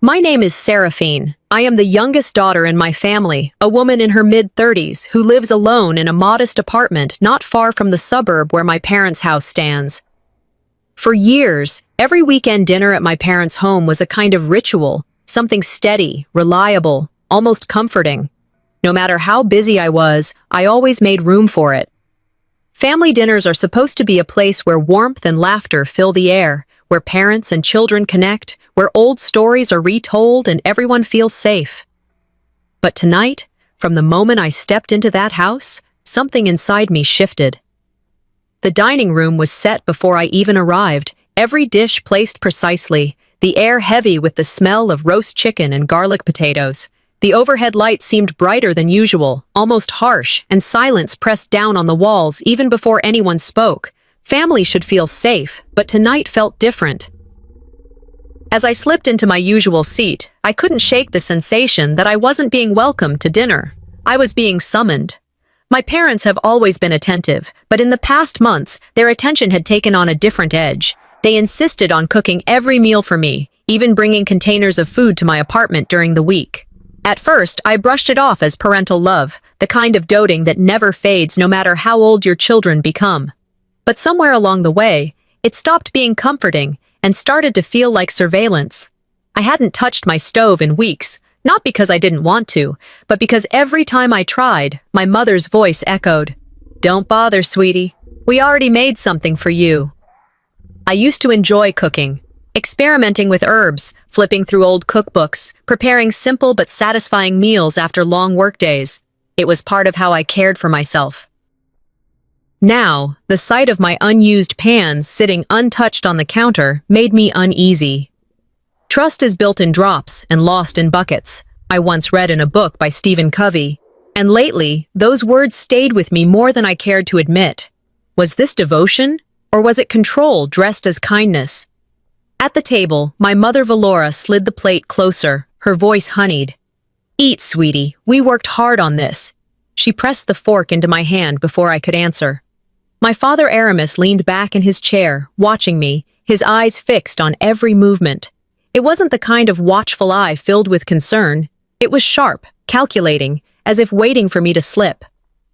My name is Seraphine. I am the youngest daughter in my family, a woman in her mid-30s who lives alone in a modest apartment not far from the suburb where my parents' house stands. For years, every weekend dinner at my parents' home was a kind of ritual, something steady, reliable, almost comforting. No matter how busy I was, I always made room for it. Family dinners are supposed to be a place where warmth and laughter fill the air, where parents and children connect, where old stories are retold and everyone feels safe. But tonight, from the moment I stepped into that house, something inside me shifted. The dining room was set before I even arrived, every dish placed precisely, the air heavy with the smell of roast chicken and garlic potatoes. The overhead light seemed brighter than usual, almost harsh, and silence pressed down on the walls even before anyone spoke. Family should feel safe, but tonight felt different. As I slipped into my usual seat, I couldn't shake the sensation that I wasn't being welcomed to dinner. I was being summoned. My parents have always been attentive, but in the past months, their attention had taken on a different edge. They insisted on cooking every meal for me, even bringing containers of food to my apartment during the week. At first, I brushed it off as parental love, the kind of doting that never fades no matter how old your children become. But somewhere along the way, it stopped being comforting and started to feel like surveillance. I hadn't touched my stove in weeks, not because I didn't want to, but because every time I tried, my mother's voice echoed, "Don't bother, sweetie. We already made something for you." I used to enjoy cooking, experimenting with herbs, flipping through old cookbooks, preparing simple but satisfying meals after long workdays. It was part of how I cared for myself. Now, the sight of my unused pans sitting untouched on the counter made me uneasy. Trust is built in drops and lost in buckets, I once read in a book by Stephen Covey, and lately, those words stayed with me more than I cared to admit. Was this devotion, or was it control dressed as kindness? At the table, my mother Valora slid the plate closer, her voice honeyed. "Eat, sweetie, we worked hard on this." She pressed the fork into my hand before I could answer. My father Aramis leaned back in his chair, watching me, his eyes fixed on every movement. It wasn't the kind of watchful eye filled with concern. It was sharp, calculating, as if waiting for me to slip.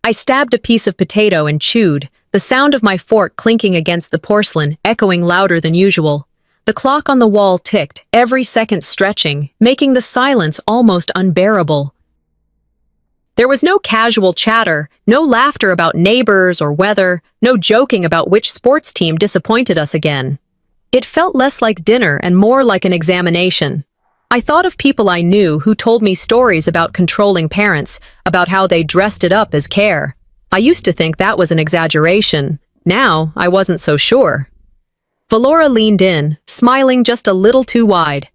I stabbed a piece of potato and chewed, the sound of my fork clinking against the porcelain echoing louder than usual. The clock on the wall ticked, every second stretching, making the silence almost unbearable. There was no casual chatter, no laughter about neighbors or weather, no joking about which sports team disappointed us again. It felt less like dinner and more like an examination. I thought of people I knew who told me stories about controlling parents, about how they dressed it up as care. I used to think that was an exaggeration. Now, I wasn't so sure. Valora leaned in, smiling just a little too wide.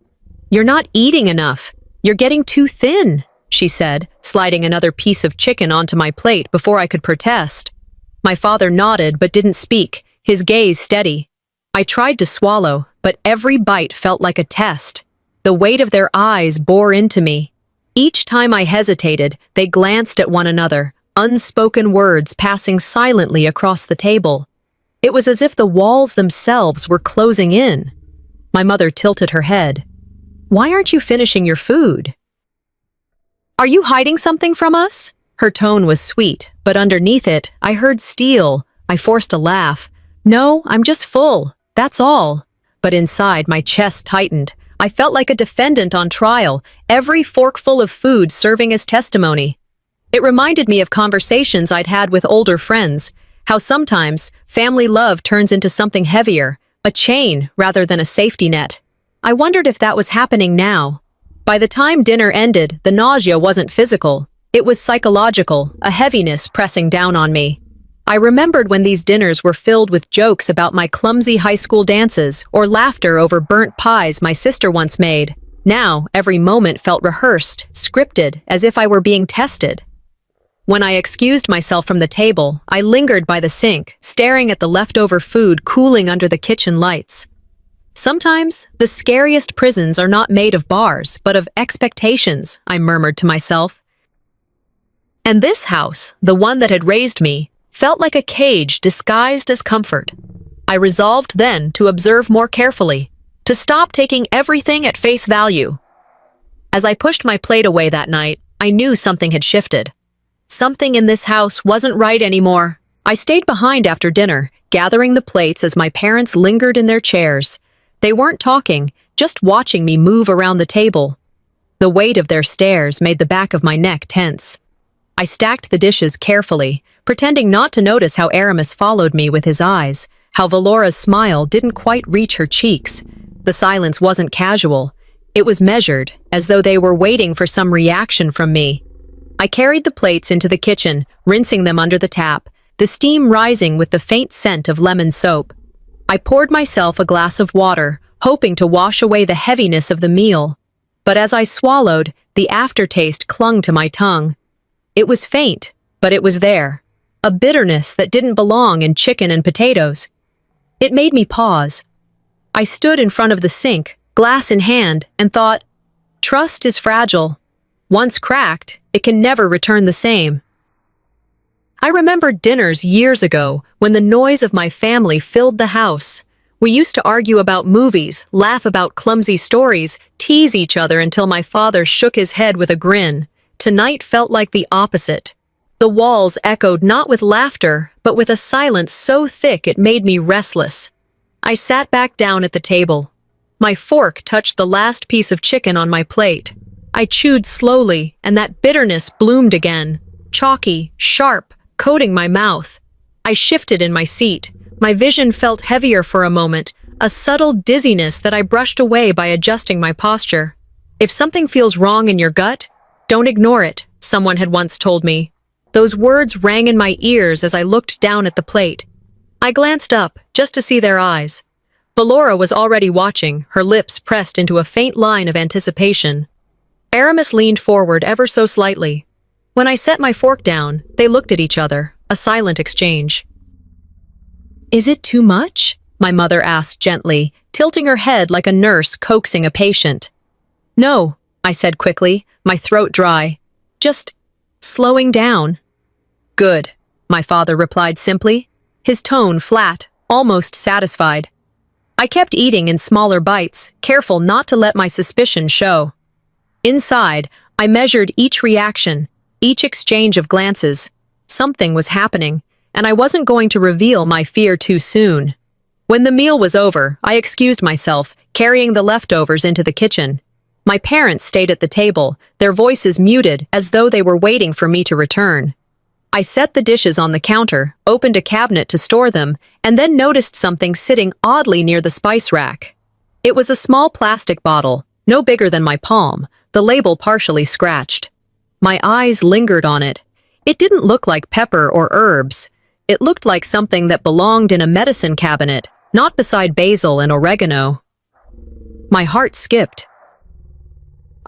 "You're not eating enough. You're getting too thin," she said, sliding another piece of chicken onto my plate before I could protest. My father nodded but didn't speak, his gaze steady. I tried to swallow, but every bite felt like a test. The weight of their eyes bore into me. Each time I hesitated, they glanced at one another, unspoken words passing silently across the table. It was as if the walls themselves were closing in. My mother tilted her head. "Why aren't you finishing your food?" "Are you hiding something from us?" Her tone was sweet, but underneath it, I heard steel. I forced a laugh. "No, I'm just full. That's all." But inside, my chest tightened. I felt like a defendant on trial, every forkful of food serving as testimony. It reminded me of conversations I'd had with older friends, how sometimes family love turns into something heavier, a chain rather than a safety net. I wondered if that was happening now. By the time dinner ended, the nausea wasn't physical. It was psychological, a heaviness pressing down on me. I remembered when these dinners were filled with jokes about my clumsy high school dances or laughter over burnt pies my sister once made. Now, every moment felt rehearsed, scripted, as if I were being tested. When I excused myself from the table, I lingered by the sink, staring at the leftover food cooling under the kitchen lights. Sometimes, the scariest prisons are not made of bars, but of expectations, I murmured to myself. And this house, the one that had raised me, felt like a cage disguised as comfort. I resolved then to observe more carefully, to stop taking everything at face value. As I pushed my plate away that night, I knew something had shifted. Something in this house wasn't right anymore. I stayed behind after dinner, gathering the plates as my parents lingered in their chairs. They weren't talking, just watching me move around the table. The weight of their stares made the back of my neck tense. I stacked the dishes carefully, pretending not to notice how Aramis followed me with his eyes, how Valora's smile didn't quite reach her cheeks. The silence wasn't casual. It was measured, as though they were waiting for some reaction from me. I carried the plates into the kitchen, rinsing them under the tap, the steam rising with the faint scent of lemon soap. I poured myself a glass of water, hoping to wash away the heaviness of the meal. But as I swallowed, the aftertaste clung to my tongue. It was faint, but it was there. A bitterness that didn't belong in chicken and potatoes. It made me pause. I stood in front of the sink, glass in hand, and thought, trust is fragile. Once cracked, it can never return the same. I remembered dinners years ago when the noise of my family filled the house. We used to argue about movies, laugh about clumsy stories, tease each other until my father shook his head with a grin. Tonight felt like the opposite. The walls echoed not with laughter, but with a silence so thick it made me restless. I sat back down at the table. My fork touched the last piece of chicken on my plate. I chewed slowly, and that bitterness bloomed again, chalky, sharp, coating my mouth. I shifted in my seat. My vision felt heavier for a moment, a subtle dizziness that I brushed away by adjusting my posture. If something feels wrong in your gut, don't ignore it, someone had once told me. Those words rang in my ears as I looked down at the plate. I glanced up, just to see their eyes. Valora was already watching, her lips pressed into a faint line of anticipation. Aramis leaned forward ever so slightly. When I set my fork down, they looked at each other, a silent exchange. Is it too much? My mother asked gently, tilting her head like a nurse coaxing a patient. No, I said quickly, my throat dry. Just slowing down. Good, my father replied simply, his tone flat, almost satisfied. I kept eating in smaller bites, careful not to let my suspicion show. Inside, I measured each reaction, each exchange of glances. Something was happening, and I wasn't going to reveal my fear too soon. When the meal was over, I excused myself, carrying the leftovers into the kitchen. My parents stayed at the table, their voices muted as though they were waiting for me to return. I set the dishes on the counter, opened a cabinet to store them, and then noticed something sitting oddly near the spice rack. It was a small plastic bottle, no bigger than my palm, the label partially scratched. My eyes lingered on it. It didn't look like pepper or herbs. It looked like something that belonged in a medicine cabinet, not beside basil and oregano. My heart skipped.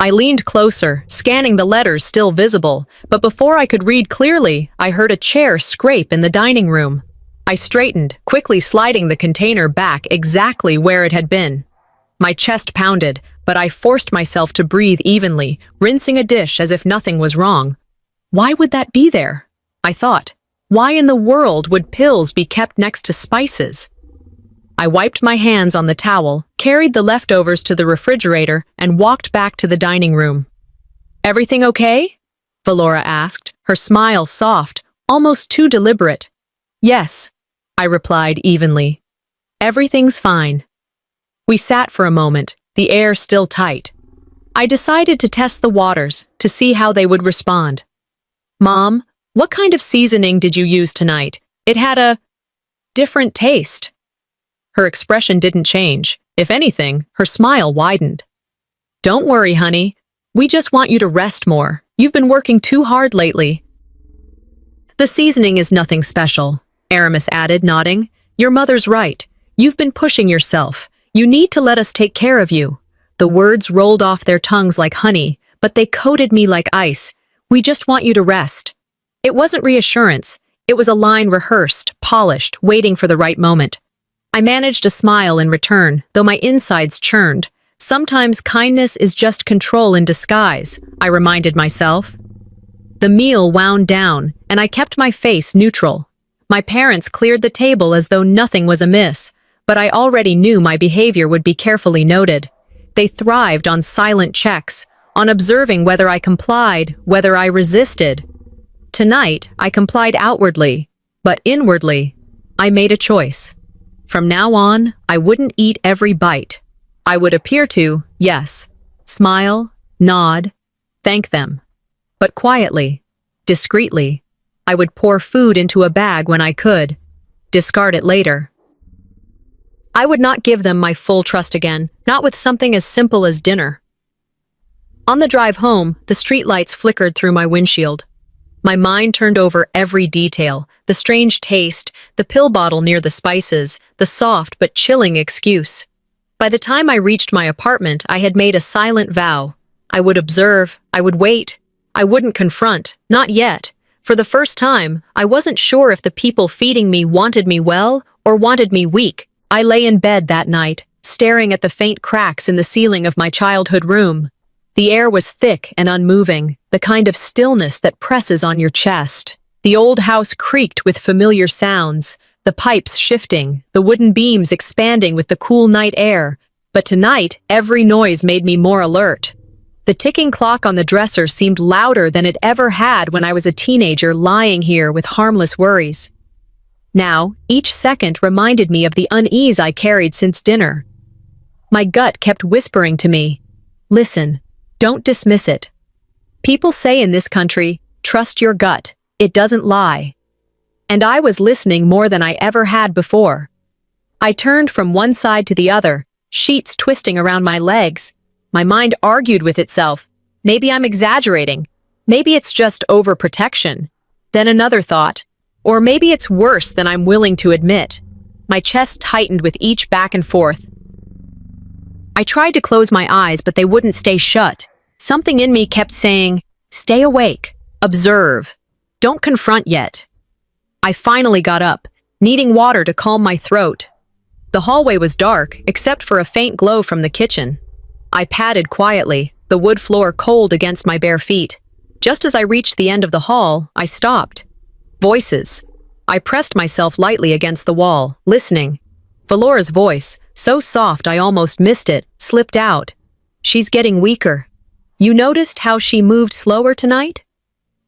I leaned closer, scanning the letters still visible, but before I could read clearly, I heard a chair scrape in the dining room. I straightened, quickly sliding the container back exactly where it had been. My chest pounded, but I forced myself to breathe evenly, rinsing a dish as if nothing was wrong. Why would that be there? I thought. Why in the world would pills be kept next to spices? I wiped my hands on the towel, carried the leftovers to the refrigerator, and walked back to the dining room. Everything okay? Valora asked, her smile soft, almost too deliberate. Yes, I replied evenly. Everything's fine. We sat for a moment, the air still tight. I decided to test the waters, to see how they would respond. Mom, what kind of seasoning did you use tonight? It had a different taste. Her expression didn't change. If anything, her smile widened. Don't worry, honey. We just want you to rest more. You've been working too hard lately. The seasoning is nothing special, Aramis added, nodding. Your mother's right. You've been pushing yourself. You need to let us take care of you. The words rolled off their tongues like honey, but they coated me like ice. We just want you to rest. It wasn't reassurance. It was a line rehearsed, polished, waiting for the right moment. I managed a smile in return, though my insides churned. Sometimes kindness is just control in disguise, I reminded myself. The meal wound down, and I kept my face neutral. My parents cleared the table as though nothing was amiss, but I already knew my behavior would be carefully noted. They thrived on silent checks, on observing whether I complied, whether I resisted. Tonight, I complied outwardly, but inwardly, I made a choice. From now on, I wouldn't eat every bite. I would appear to, yes, smile, nod, thank them. But quietly, discreetly, I would pour food into a bag when I could, discard it later. I would not give them my full trust again, not with something as simple as dinner. On the drive home, the streetlights flickered through my windshield. My mind turned over every detail, the strange taste, the pill bottle near the spices, the soft but chilling excuse. By the time I reached my apartment, I had made a silent vow. I would observe, I would wait, I wouldn't confront, not yet. For the first time, I wasn't sure if the people feeding me wanted me well or wanted me weak. I lay in bed that night, staring at the faint cracks in the ceiling of my childhood room. The air was thick and unmoving, the kind of stillness that presses on your chest. The old house creaked with familiar sounds, the pipes shifting, the wooden beams expanding with the cool night air. But tonight, every noise made me more alert. The ticking clock on the dresser seemed louder than it ever had when I was a teenager lying here with harmless worries. Now, each second reminded me of the unease I carried since dinner. My gut kept whispering to me, "Listen, don't dismiss it. People say in this country, trust your gut, it doesn't lie." And I was listening more than I ever had before. I turned from one side to the other, sheets twisting around my legs. My mind argued with itself. Maybe I'm exaggerating. Maybe it's just overprotection. Then another thought. Or maybe it's worse than I'm willing to admit. My chest tightened with each back and forth. I tried to close my eyes, but they wouldn't stay shut. Something in me kept saying, "Stay awake. Observe. Don't confront yet." I finally got up, needing water to calm my throat. The hallway was dark, except for a faint glow from the kitchen. I padded quietly, the wood floor cold against my bare feet. Just as I reached the end of the hall, I stopped. Voices. I pressed myself lightly against the wall, listening. Valora's voice, so soft I almost missed it, slipped out. "She's getting weaker. You noticed how she moved slower tonight?"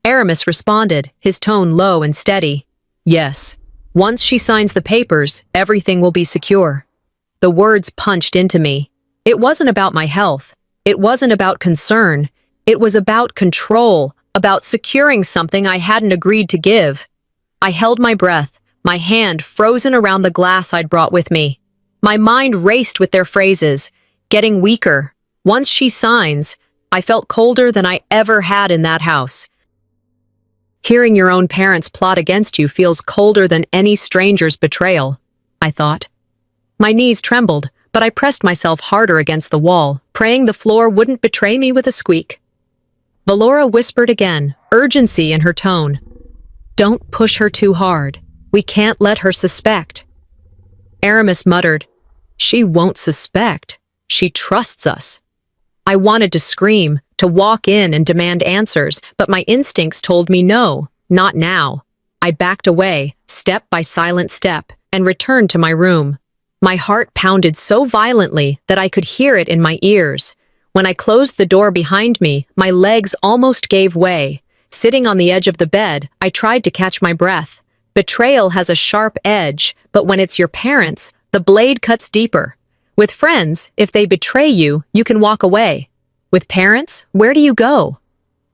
Aramis responded, his tone low and steady. "Yes. Once she signs the papers, everything will be secure." The words punched into me. It wasn't about my health. It wasn't about concern. It was about control, about securing something I hadn't agreed to give. I held my breath, my hand frozen around the glass I'd brought with me. My mind raced with their phrases, getting weaker. Once she signs, I felt colder than I ever had in that house. Hearing your own parents plot against you feels colder than any stranger's betrayal, I thought. My knees trembled, but I pressed myself harder against the wall, praying the floor wouldn't betray me with a squeak. Valora whispered again, urgency in her tone. "Don't push her too hard. We can't let her suspect." Aramis muttered, "She won't suspect. She trusts us." I wanted to scream, to walk in and demand answers, but my instincts told me no, not now. I backed away, step by silent step, and returned to my room. My heart pounded so violently that I could hear it in my ears. When I closed the door behind me, my legs almost gave way. Sitting on the edge of the bed, I tried to catch my breath. Betrayal has a sharp edge, but when it's your parents, the blade cuts deeper. With friends, if they betray you, you can walk away. With parents, where do you go?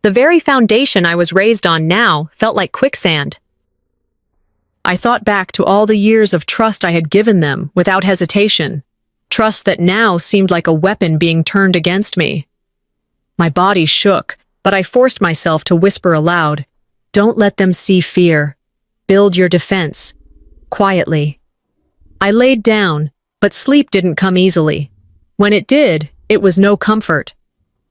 The very foundation I was raised on now felt like quicksand. I thought back to all the years of trust I had given them without hesitation. Trust that now seemed like a weapon being turned against me. My body shook, but I forced myself to whisper aloud, "Don't let them see fear. Build your defense." Quietly. I laid down, but sleep didn't come easily. When it did, it was no comfort.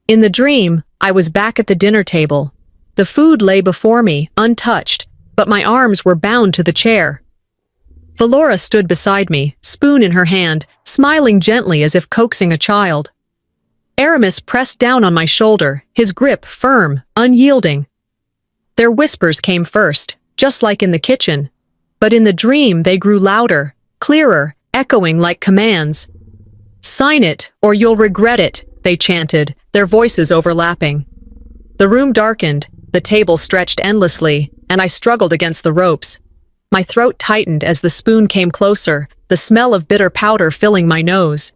In the dream, I was back at the dinner table. The food lay before me, untouched, but my arms were bound to the chair. Valora stood beside me, spoon in her hand, smiling gently as if coaxing a child. Aramis pressed down on my shoulder, his grip firm, unyielding. Their whispers came first, just like in the kitchen. But in the dream they grew louder, clearer, echoing like commands. "Sign it, or you'll regret it," they chanted, their voices overlapping. The room darkened, the table stretched endlessly, and I struggled against the ropes. My throat tightened as the spoon came closer, the smell of bitter powder filling my nose.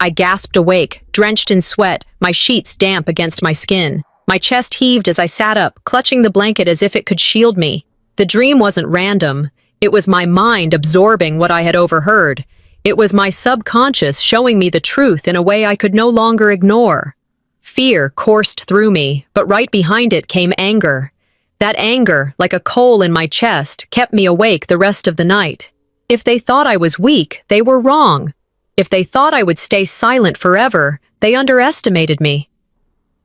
I gasped awake, drenched in sweat, my sheets damp against my skin. My chest heaved as I sat up, clutching the blanket as if it could shield me. The dream wasn't random. It was my mind absorbing what I had overheard. It was my subconscious showing me the truth in a way I could no longer ignore. Fear coursed through me, but right behind it came anger. That anger, like a coal in my chest, kept me awake the rest of the night. If they thought I was weak, they were wrong. If they thought I would stay silent forever, they underestimated me.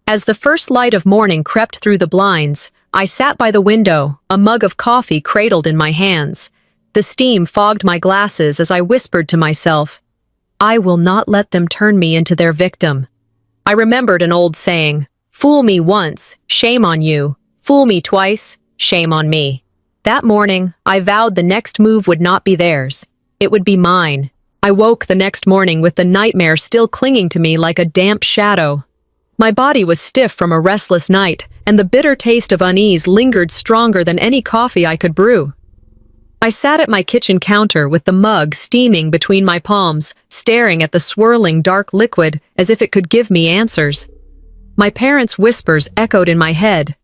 As the first light of morning crept through the blinds, I sat by the window, a mug of coffee cradled in my hands. The steam fogged my glasses as I whispered to myself, "I will not let them turn me into their victim." I remembered an old saying, "Fool me once, shame on you. Fool me twice, shame on me." That morning, I vowed the next move would not be theirs. It would be mine. I woke the next morning with the nightmare still clinging to me like a damp shadow. My body was stiff from a restless night, and the bitter taste of unease lingered stronger than any coffee I could brew. I sat at my kitchen counter with the mug steaming between my palms, staring at the swirling dark liquid as if it could give me answers. My parents' whispers echoed in my head.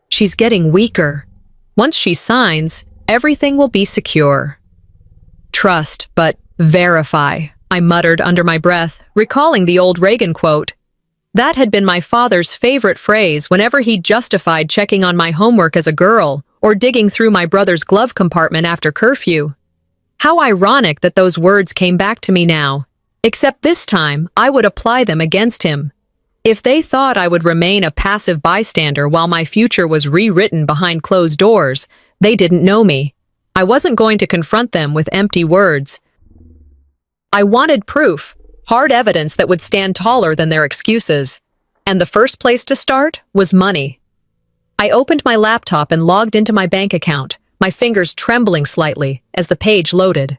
"She's getting weaker. Once she signs, everything will be secure." "Trust, but verify," I muttered under my breath, recalling the old Reagan quote. That had been my father's favorite phrase whenever he justified checking on my homework as a girl or digging through my brother's glove compartment after curfew. How ironic that those words came back to me now. Except this time, I would apply them against him. If they thought I would remain a passive bystander while my future was rewritten behind closed doors, they didn't know me. I wasn't going to confront them with empty words. I wanted proof, hard evidence that would stand taller than their excuses. And the first place to start was money. I opened my laptop and logged into my bank account, my fingers trembling slightly as the page loaded.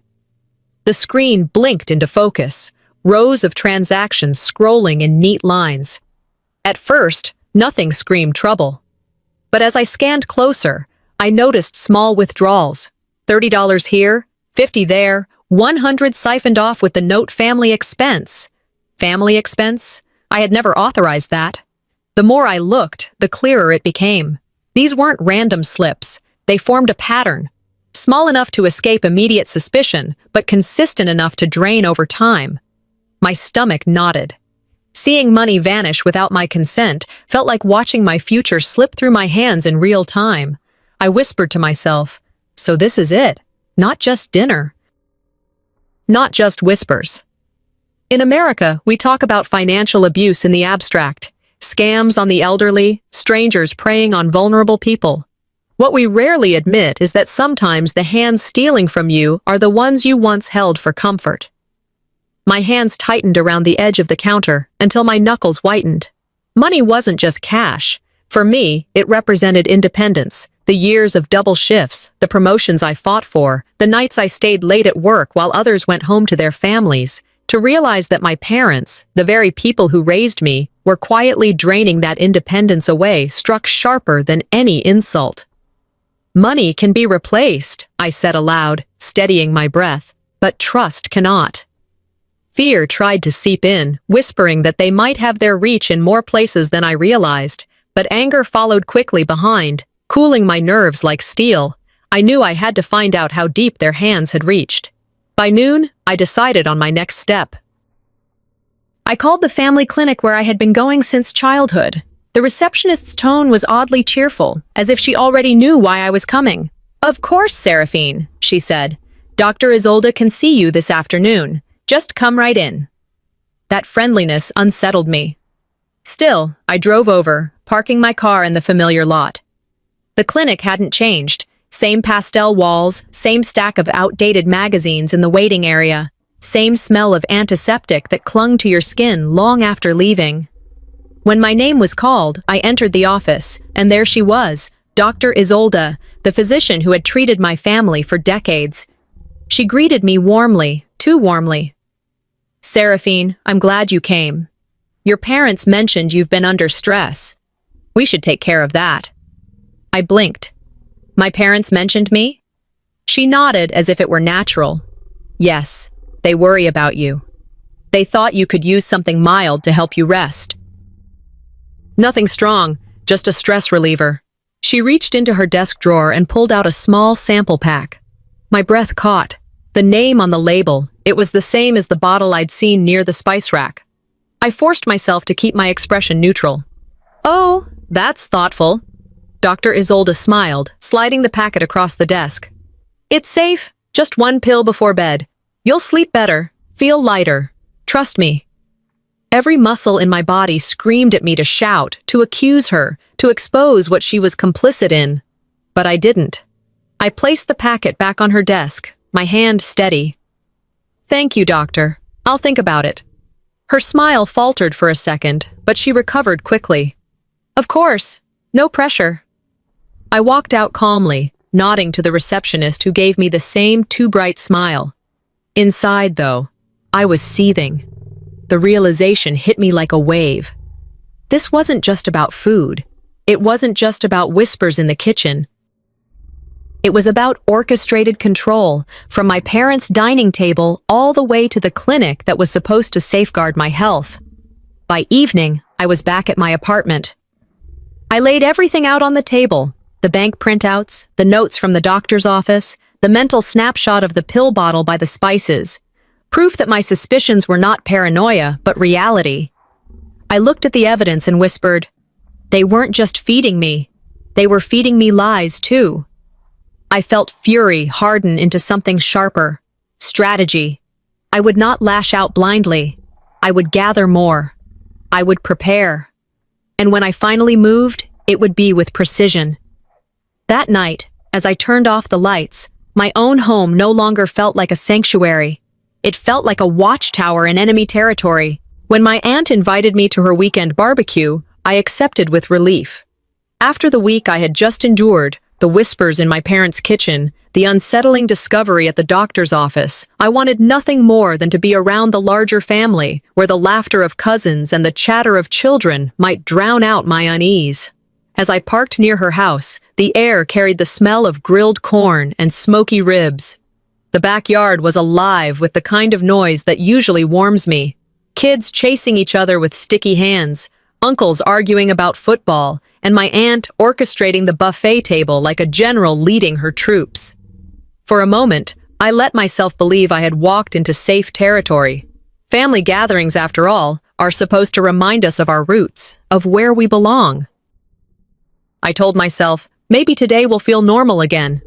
The screen blinked into focus, rows of transactions scrolling in neat lines. At first, nothing screamed trouble. But as I scanned closer, I noticed small withdrawals. $30 here, $50 there, 100 siphoned off with the note family expense. Family expense? I had never authorized that. The more I looked, the clearer it became. These weren't random slips. They formed a pattern. Small enough to escape immediate suspicion, but consistent enough to drain over time. My stomach knotted. Seeing money vanish without my consent felt like watching my future slip through my hands in real time. I whispered to myself, "So this is it. Not just dinner." Not just whispers. In America, we talk about financial abuse in the abstract. Scams on the elderly, strangers preying on vulnerable people. What we rarely admit is that sometimes the hands stealing from you are the ones you once held for comfort. My hands tightened around the edge of the counter until my knuckles whitened. Money wasn't just cash. For me, it represented independence, the years of double shifts, the promotions I fought for, the nights I stayed late at work while others went home to their families. To realize that my parents, the very people who raised me, were quietly draining that independence away struck sharper than any insult. "Money can be replaced," I said aloud, steadying my breath, "but trust cannot." Fear tried to seep in, whispering that they might have their reach in more places than I realized, but anger followed quickly behind, cooling my nerves like steel. I knew I had to find out how deep their hands had reached. By noon, I decided on my next step. I called the family clinic where I had been going since childhood. The receptionist's tone was oddly cheerful, as if she already knew why I was coming. "Of course, Seraphine," she said. "Dr. Isolde can see you this afternoon. Just come right in." That friendliness unsettled me. Still, I drove over, parking my car in the familiar lot. The clinic hadn't changed. Same pastel walls, same stack of outdated magazines in the waiting area, same smell of antiseptic that clung to your skin long after leaving. When my name was called, I entered the office, and there she was, Dr. Isolde, the physician who had treated my family for decades. She greeted me warmly, too warmly. "Seraphine, I'm glad you came. Your parents mentioned you've been under stress. We should take care of that. I blinked. My parents mentioned me? She nodded as if it were natural. Yes, they worry about you. They thought you could use something mild to help you rest. Nothing strong, just a stress reliever. She reached into her desk drawer and pulled out a small sample pack. My breath caught. The name on the label, it was the same as the bottle I'd seen near the spice rack. I forced myself to keep my expression neutral. Oh, that's thoughtful. Dr. Isolde smiled, sliding the packet across the desk. It's safe, just one pill before bed. You'll sleep better, feel lighter. Trust me. Every muscle in my body screamed at me to shout, to accuse her, to expose what she was complicit in. But I didn't. I placed the packet back on her desk, my hand steady. Thank you, doctor. I'll think about it. Her smile faltered for a second, but she recovered quickly. Of course, no pressure. I walked out calmly, nodding to the receptionist who gave me the same too bright smile. Inside, though, I was seething. The realization hit me like a wave. This wasn't just about food. It wasn't just about whispers in the kitchen. It was about orchestrated control, from my parents' dining table all the way to the clinic that was supposed to safeguard my health. By evening, I was back at my apartment. I laid everything out on the table, the bank printouts, the notes from the doctor's office, the mental snapshot of the pill bottle by the spices, proof that my suspicions were not paranoia, but reality. I looked at the evidence and whispered, they weren't just feeding me, they were feeding me lies too. I felt fury harden into something sharper. Strategy. I would not lash out blindly. I would gather more. I would prepare. And when I finally moved, it would be with precision. That night, as I turned off the lights, my own home no longer felt like a sanctuary. It felt like a watchtower in enemy territory. When my aunt invited me to her weekend barbecue, I accepted with relief. After the week I had just endured, the whispers in my parents' kitchen, the unsettling discovery at the doctor's office, I wanted nothing more than to be around the larger family, where the laughter of cousins and the chatter of children might drown out my unease. As I parked near her house, the air carried the smell of grilled corn and smoky ribs. The backyard was alive with the kind of noise that usually warms me. Kids chasing each other with sticky hands, uncles arguing about football, and my aunt orchestrating the buffet table like a general leading her troops. For a moment, I let myself believe I had walked into safe territory. Family gatherings, after all, are supposed to remind us of our roots, of where we belong. I told myself, maybe today will feel normal again.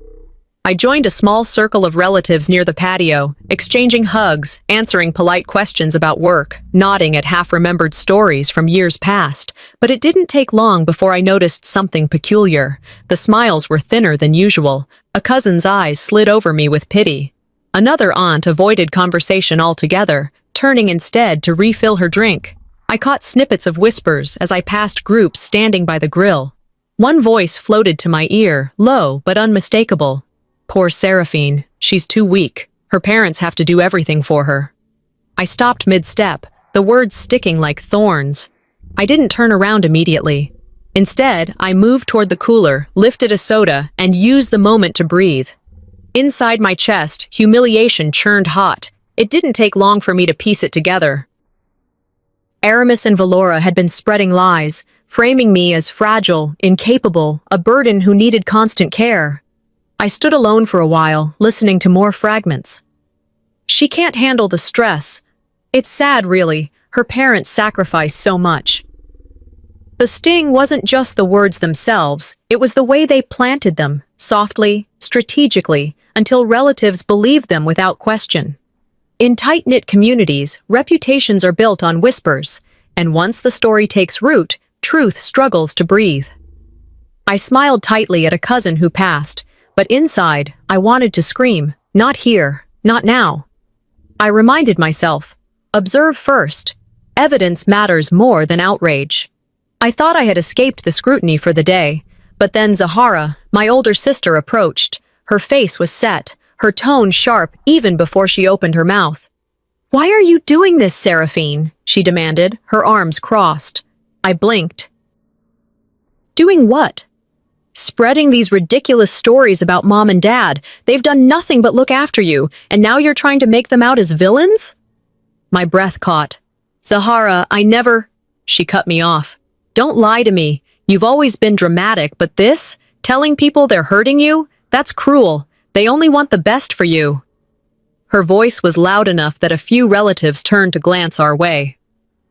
I joined a small circle of relatives near the patio, exchanging hugs, answering polite questions about work, nodding at half-remembered stories from years past. But it didn't take long before I noticed something peculiar. The smiles were thinner than usual. A cousin's eyes slid over me with pity. Another aunt avoided conversation altogether, turning instead to refill her drink. I caught snippets of whispers as I passed groups standing by the grill. One voice floated to my ear, low but unmistakable. Poor Seraphine, she's too weak. Her parents have to do everything for her. I stopped mid-step, the words sticking like thorns. I didn't turn around immediately. Instead, I moved toward the cooler, lifted a soda, and used the moment to breathe. Inside my chest, humiliation churned hot. It didn't take long for me to piece it together. Aramis and Valora had been spreading lies, framing me as fragile, incapable, a burden who needed constant care. I stood alone for a while, listening to more fragments. She can't handle the stress. It's sad, really. Her parents sacrificed so much. The sting wasn't just the words themselves, it was the way they planted them, softly, strategically, until relatives believed them without question. In tight-knit communities, reputations are built on whispers, and once the story takes root, truth struggles to breathe. I smiled tightly at a cousin who passed, but inside, I wanted to scream, not here, not now. I reminded myself, observe first. Evidence matters more than outrage. I thought I had escaped the scrutiny for the day, but then Zahara, my older sister, approached. Her face was set, her tone sharp even before she opened her mouth. "Why are you doing this, Seraphine?" she demanded, her arms crossed. I blinked. "Doing what?" "Spreading these ridiculous stories about Mom and Dad. They've done nothing but look after you, and now you're trying to make them out as villains?" My breath caught. "Zahara, I never—" She cut me off. "Don't lie to me. You've always been dramatic, but this? Telling people they're hurting you? That's cruel. They only want the best for you." Her voice was loud enough that a few relatives turned to glance our way.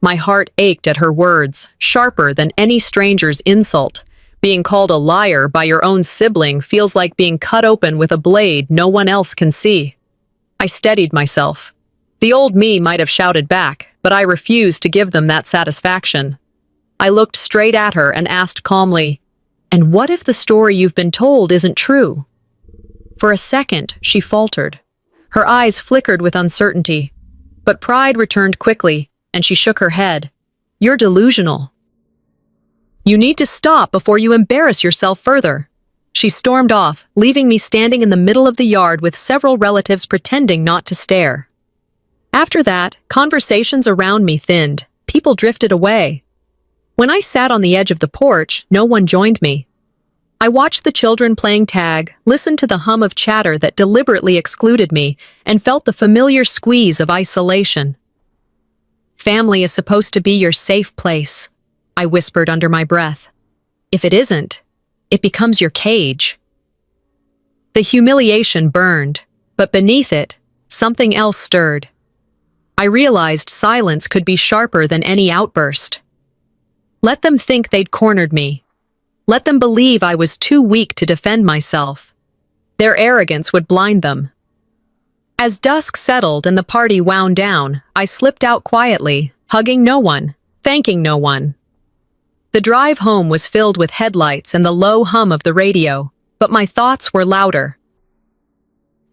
My heart ached at her words, sharper than any stranger's insult. Being called a liar by your own sibling feels like being cut open with a blade no one else can see. I steadied myself. The old me might have shouted back, but I refused to give them that satisfaction. I looked straight at her and asked calmly, "And what if the story you've been told isn't true?" For a second, she faltered. Her eyes flickered with uncertainty, but pride returned quickly, and she shook her head. "You're delusional. You need to stop before you embarrass yourself further." She stormed off, leaving me standing in the middle of the yard with several relatives pretending not to stare. After that, conversations around me thinned. People drifted away. When I sat on the edge of the porch, no one joined me. I watched the children playing tag, listened to the hum of chatter that deliberately excluded me, and felt the familiar squeeze of isolation. "Family is supposed to be your safe place," I whispered under my breath. "If it isn't, it becomes your cage." The humiliation burned, but beneath it, something else stirred. I realized silence could be sharper than any outburst. Let them think they'd cornered me. Let them believe I was too weak to defend myself. Their arrogance would blind them. As dusk settled and the party wound down, I slipped out quietly, hugging no one, thanking no one. The drive home was filled with headlights and the low hum of the radio, but my thoughts were louder.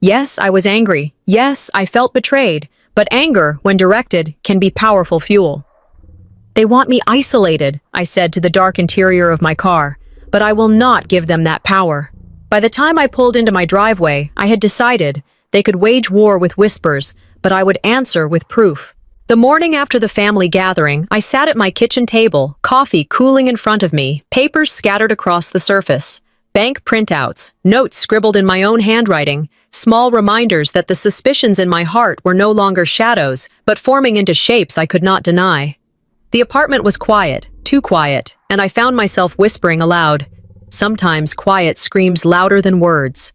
Yes, I was angry. Yes, I felt betrayed. But anger, when directed, can be powerful fuel. "They want me isolated," I said to the dark interior of my car, "but I will not give them that power." By the time I pulled into my driveway, I had decided they could wage war with whispers, but I would answer with proof. The morning after the family gathering, I sat at my kitchen table, coffee cooling in front of me, papers scattered across the surface, bank printouts, notes scribbled in my own handwriting, small reminders that the suspicions in my heart were no longer shadows, but forming into shapes I could not deny. The apartment was quiet, too quiet, and I found myself whispering aloud. Sometimes quiet screams louder than words.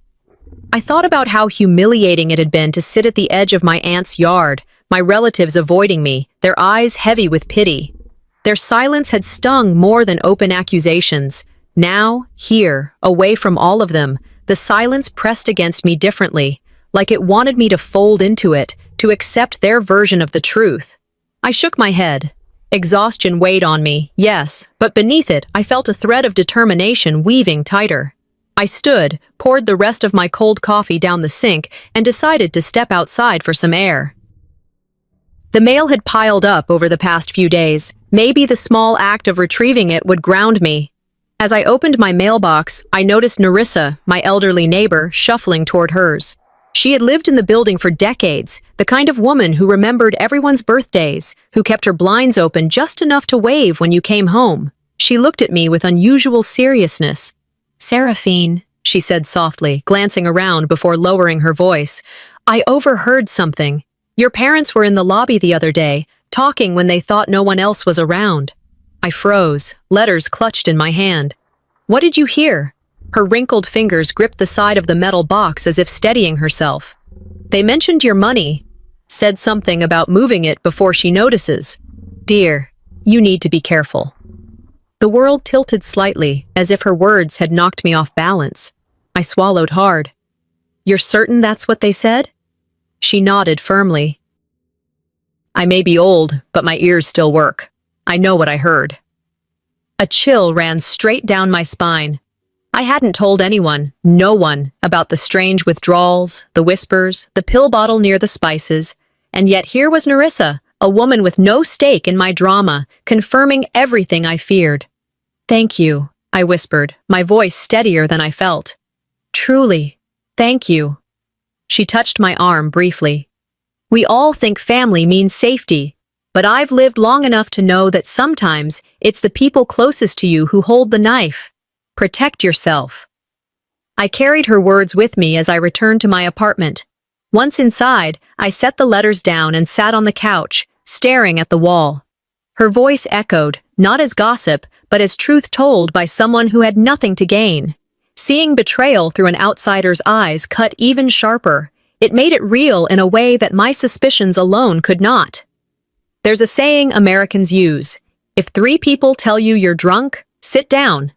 I thought about how humiliating it had been to sit at the edge of my aunt's yard, my relatives avoiding me, their eyes heavy with pity. Their silence had stung more than open accusations. Now, here, away from all of them, the silence pressed against me differently, like it wanted me to fold into it, to accept their version of the truth. I shook my head. Exhaustion weighed on me, yes, but beneath it, I felt a thread of determination weaving tighter. I stood, poured the rest of my cold coffee down the sink, and decided to step outside for some air. The mail had piled up over the past few days. Maybe the small act of retrieving it would ground me. As I opened my mailbox, I noticed Narissa, my elderly neighbor, shuffling toward hers. She had lived in the building for decades, the kind of woman who remembered everyone's birthdays, who kept her blinds open just enough to wave when you came home. She looked at me with unusual seriousness. "Seraphine," she said softly, glancing around before lowering her voice, "I overheard something. Your parents were in the lobby the other day, talking when they thought no one else was around." I froze, letters clutched in my hand. "What did you hear?" Her wrinkled fingers gripped the side of the metal box as if steadying herself. "They mentioned your money. Said something about moving it before she notices. Dear, you need to be careful." The world tilted slightly, as if her words had knocked me off balance. I swallowed hard. "You're certain that's what they said?" She nodded firmly. "I may be old, but my ears still work. I know what I heard." A chill ran straight down my spine. I hadn't told anyone, no one, about the strange withdrawals, the whispers, the pill bottle near the spices, and yet here was Narissa, a woman with no stake in my drama, confirming everything I feared. "Thank you," I whispered, my voice steadier than I felt. "Truly, thank you." She touched my arm briefly. We all think family means safety, but I've lived long enough to know that sometimes it's the people closest to you who hold the knife. Protect yourself. I carried her words with me as I returned to my apartment. Once inside, I set the letters down and sat on the couch, staring at the wall. Her voice echoed, not as gossip, but as truth told by someone who had nothing to gain. Seeing betrayal through an outsider's eyes cut even sharper. It made it real in a way that my suspicions alone could not. There's a saying Americans use: if 3 people tell you you're drunk, sit down.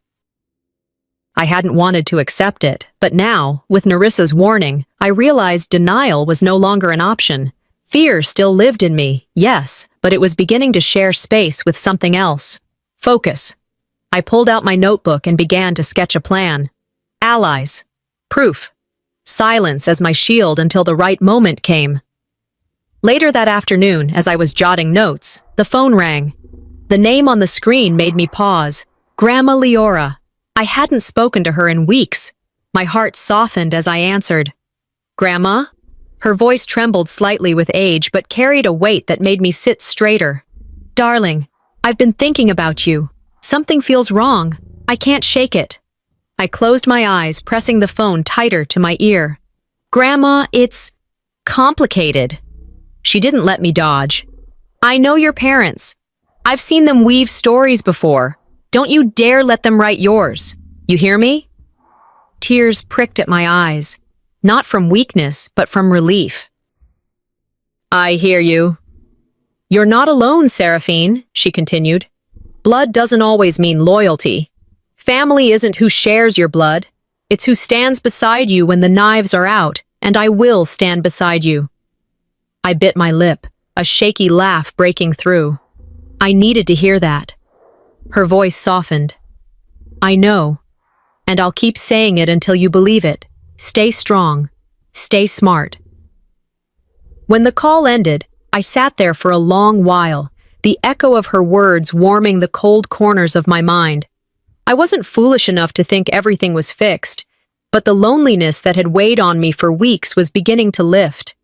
I hadn't wanted to accept it, but now, with Narissa's warning, I realized denial was no longer an option. Fear still lived in me, yes, but it was beginning to share space with something else. Focus. I pulled out my notebook and began to sketch a plan. Allies. Proof. Silence as my shield until the right moment came. Later that afternoon, as I was jotting notes, the phone rang. The name on the screen made me pause. Grandma Leora. I hadn't spoken to her in weeks. My heart softened as I answered. Grandma? Her voice trembled slightly with age, but carried a weight that made me sit straighter. Darling, I've been thinking about you. Something feels wrong. I can't shake it. I closed my eyes, pressing the phone tighter to my ear. Grandma, it's complicated. She didn't let me dodge. I know your parents. I've seen them weave stories before. Don't you dare let them write yours. You hear me? Tears pricked at my eyes, not from weakness, but from relief. I hear you. You're not alone, Seraphine, she continued. Blood doesn't always mean loyalty. Family isn't who shares your blood. It's who stands beside you when the knives are out, and I will stand beside you. I bit my lip, a shaky laugh breaking through. I needed to hear that. Her voice softened. I know, and I'll keep saying it until you believe it. Stay strong. Stay smart. When the call ended, I sat there for a long while, the echo of her words warming the cold corners of my mind. I wasn't foolish enough to think everything was fixed, but the loneliness that had weighed on me for weeks was beginning to lift.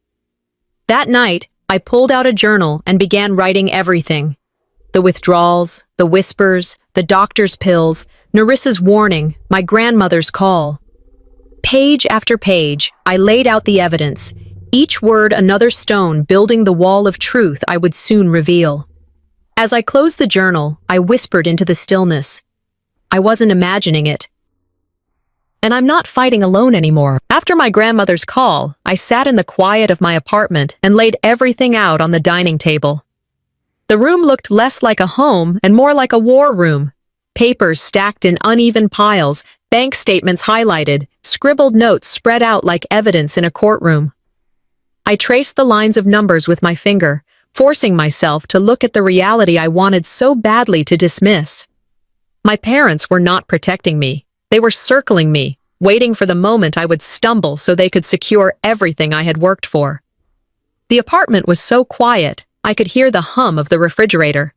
That night, I pulled out a journal and began writing everything. The withdrawals, the whispers, the doctor's pills, Narissa's warning, my grandmother's call. Page after page, I laid out the evidence, each word another stone building the wall of truth I would soon reveal. As I closed the journal, I whispered into the stillness. I wasn't imagining it. And I'm not fighting alone anymore. After my grandmother's call, I sat in the quiet of my apartment and laid everything out on the dining table. The room looked less like a home and more like a war room. Papers stacked in uneven piles, bank statements highlighted, scribbled notes spread out like evidence in a courtroom. I traced the lines of numbers with my finger, forcing myself to look at the reality I wanted so badly to dismiss. My parents were not protecting me. They were circling me, waiting for the moment I would stumble so they could secure everything I had worked for. The apartment was so quiet, I could hear the hum of the refrigerator.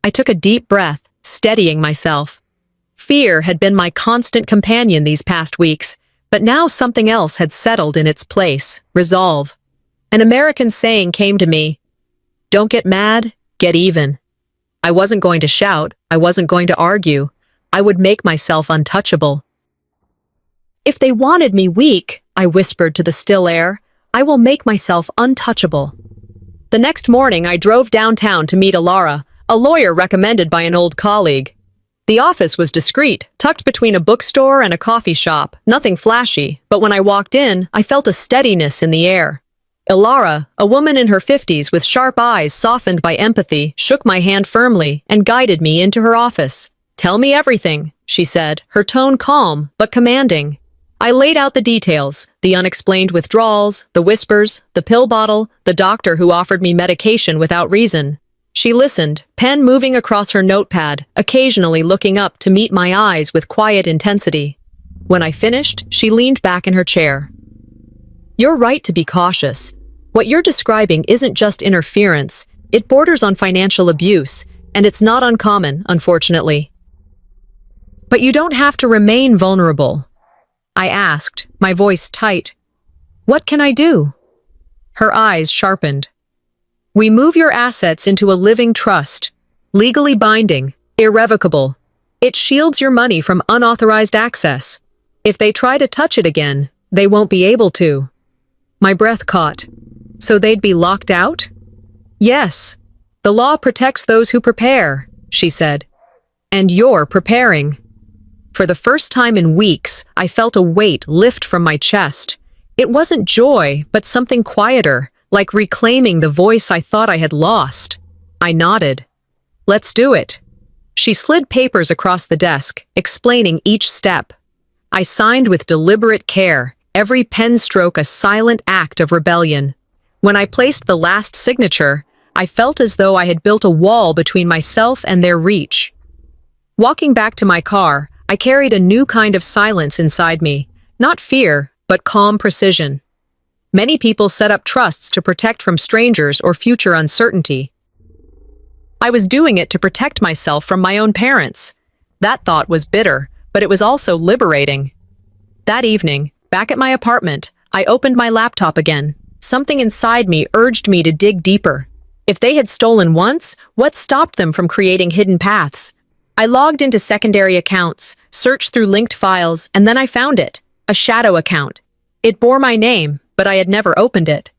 I took a deep breath, steadying myself. Fear had been my constant companion these past weeks, but now something else had settled in its place, resolve. An American saying came to me, "Don't get mad, get even." I wasn't going to shout, I wasn't going to argue. I would make myself untouchable. If they wanted me weak, I whispered to the still air, I will make myself untouchable. The next morning, I drove downtown to meet Alara, a lawyer recommended by an old colleague. The office was discreet, tucked between a bookstore and a coffee shop, nothing flashy, but when I walked in, I felt a steadiness in the air. Alara, a woman in her 50s with sharp eyes softened by empathy, shook my hand firmly and guided me into her office. "Tell me everything," she said, her tone calm but commanding. I laid out the details, the unexplained withdrawals, the whispers, the pill bottle, the doctor who offered me medication without reason. She listened, pen moving across her notepad, occasionally looking up to meet my eyes with quiet intensity. When I finished, she leaned back in her chair. "You're right to be cautious. What you're describing isn't just interference, it borders on financial abuse, and it's not uncommon, unfortunately. But you don't have to remain vulnerable." I asked, my voice tight. "What can I do?" Her eyes sharpened. We move your assets into a living trust, legally binding, irrevocable. It shields your money from unauthorized access. If they try to touch it again, they won't be able to. My breath caught. So they'd be locked out? Yes. The law protects those who prepare, she said. And you're preparing. For the first time in weeks, I felt a weight lift from my chest. It wasn't joy, but something quieter, like reclaiming the voice I thought I had lost. I nodded. Let's do it. She slid papers across the desk, explaining each step. I signed with deliberate care, every pen stroke a silent act of rebellion. When I placed the last signature, I felt as though I had built a wall between myself and their reach. Walking back to my car, I carried a new kind of silence inside me, not fear, but calm precision. Many people set up trusts to protect from strangers or future uncertainty. I was doing it to protect myself from my own parents. That thought was bitter, but it was also liberating. That evening, back at my apartment, I opened my laptop again. Something inside me urged me to dig deeper. If they had stolen once, what stopped them from creating hidden paths? I logged into secondary accounts, searched through linked files, and then I found it, a shadow account. It bore my name, but I had never opened it.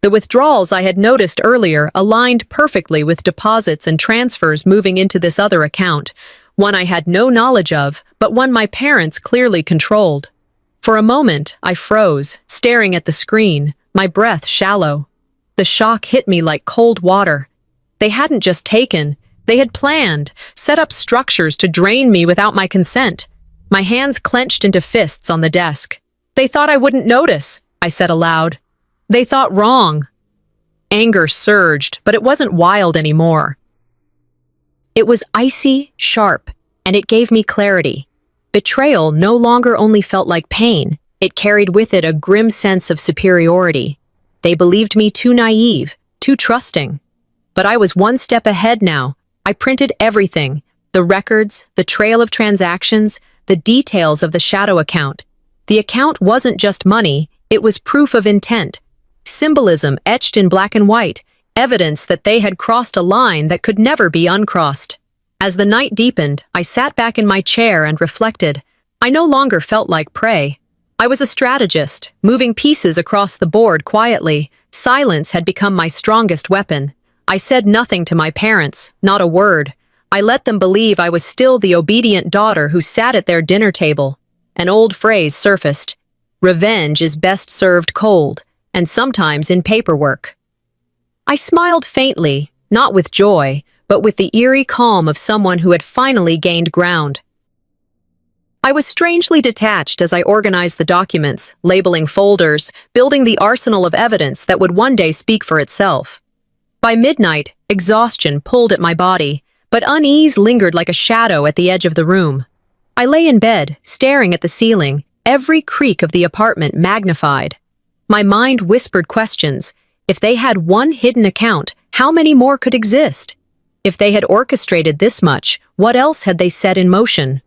The withdrawals I had noticed earlier aligned perfectly with deposits and transfers moving into this other account, one I had no knowledge of, but one my parents clearly controlled. For a moment, I froze, staring at the screen, my breath shallow. The shock hit me like cold water. They hadn't just taken, they had planned, set up structures to drain me without my consent. My hands clenched into fists on the desk. They thought I wouldn't notice, I said aloud. They thought wrong. Anger surged, but it wasn't wild anymore. It was icy, sharp, and it gave me clarity. Betrayal no longer only felt like pain, it carried with it a grim sense of superiority. They believed me too naive, too trusting. But I was one step ahead now. I printed everything, the records, the trail of transactions, the details of the shadow account. The account wasn't just money, it was proof of intent. Symbolism etched in black and white, evidence that they had crossed a line that could never be uncrossed. As the night deepened, I sat back in my chair and reflected. I no longer felt like prey. I was a strategist, moving pieces across the board quietly. Silence had become my strongest weapon. I said nothing to my parents, not a word. I let them believe I was still the obedient daughter who sat at their dinner table. An old phrase surfaced. Revenge is best served cold, and sometimes in paperwork. I smiled faintly, not with joy, but with the eerie calm of someone who had finally gained ground. I was strangely detached as I organized the documents, labeling folders, building the arsenal of evidence that would one day speak for itself. By midnight, exhaustion pulled at my body, but unease lingered like a shadow at the edge of the room. I lay in bed, staring at the ceiling, every creak of the apartment magnified. My mind whispered questions. If they had one hidden account, how many more could exist? If they had orchestrated this much, what else had they set in motion?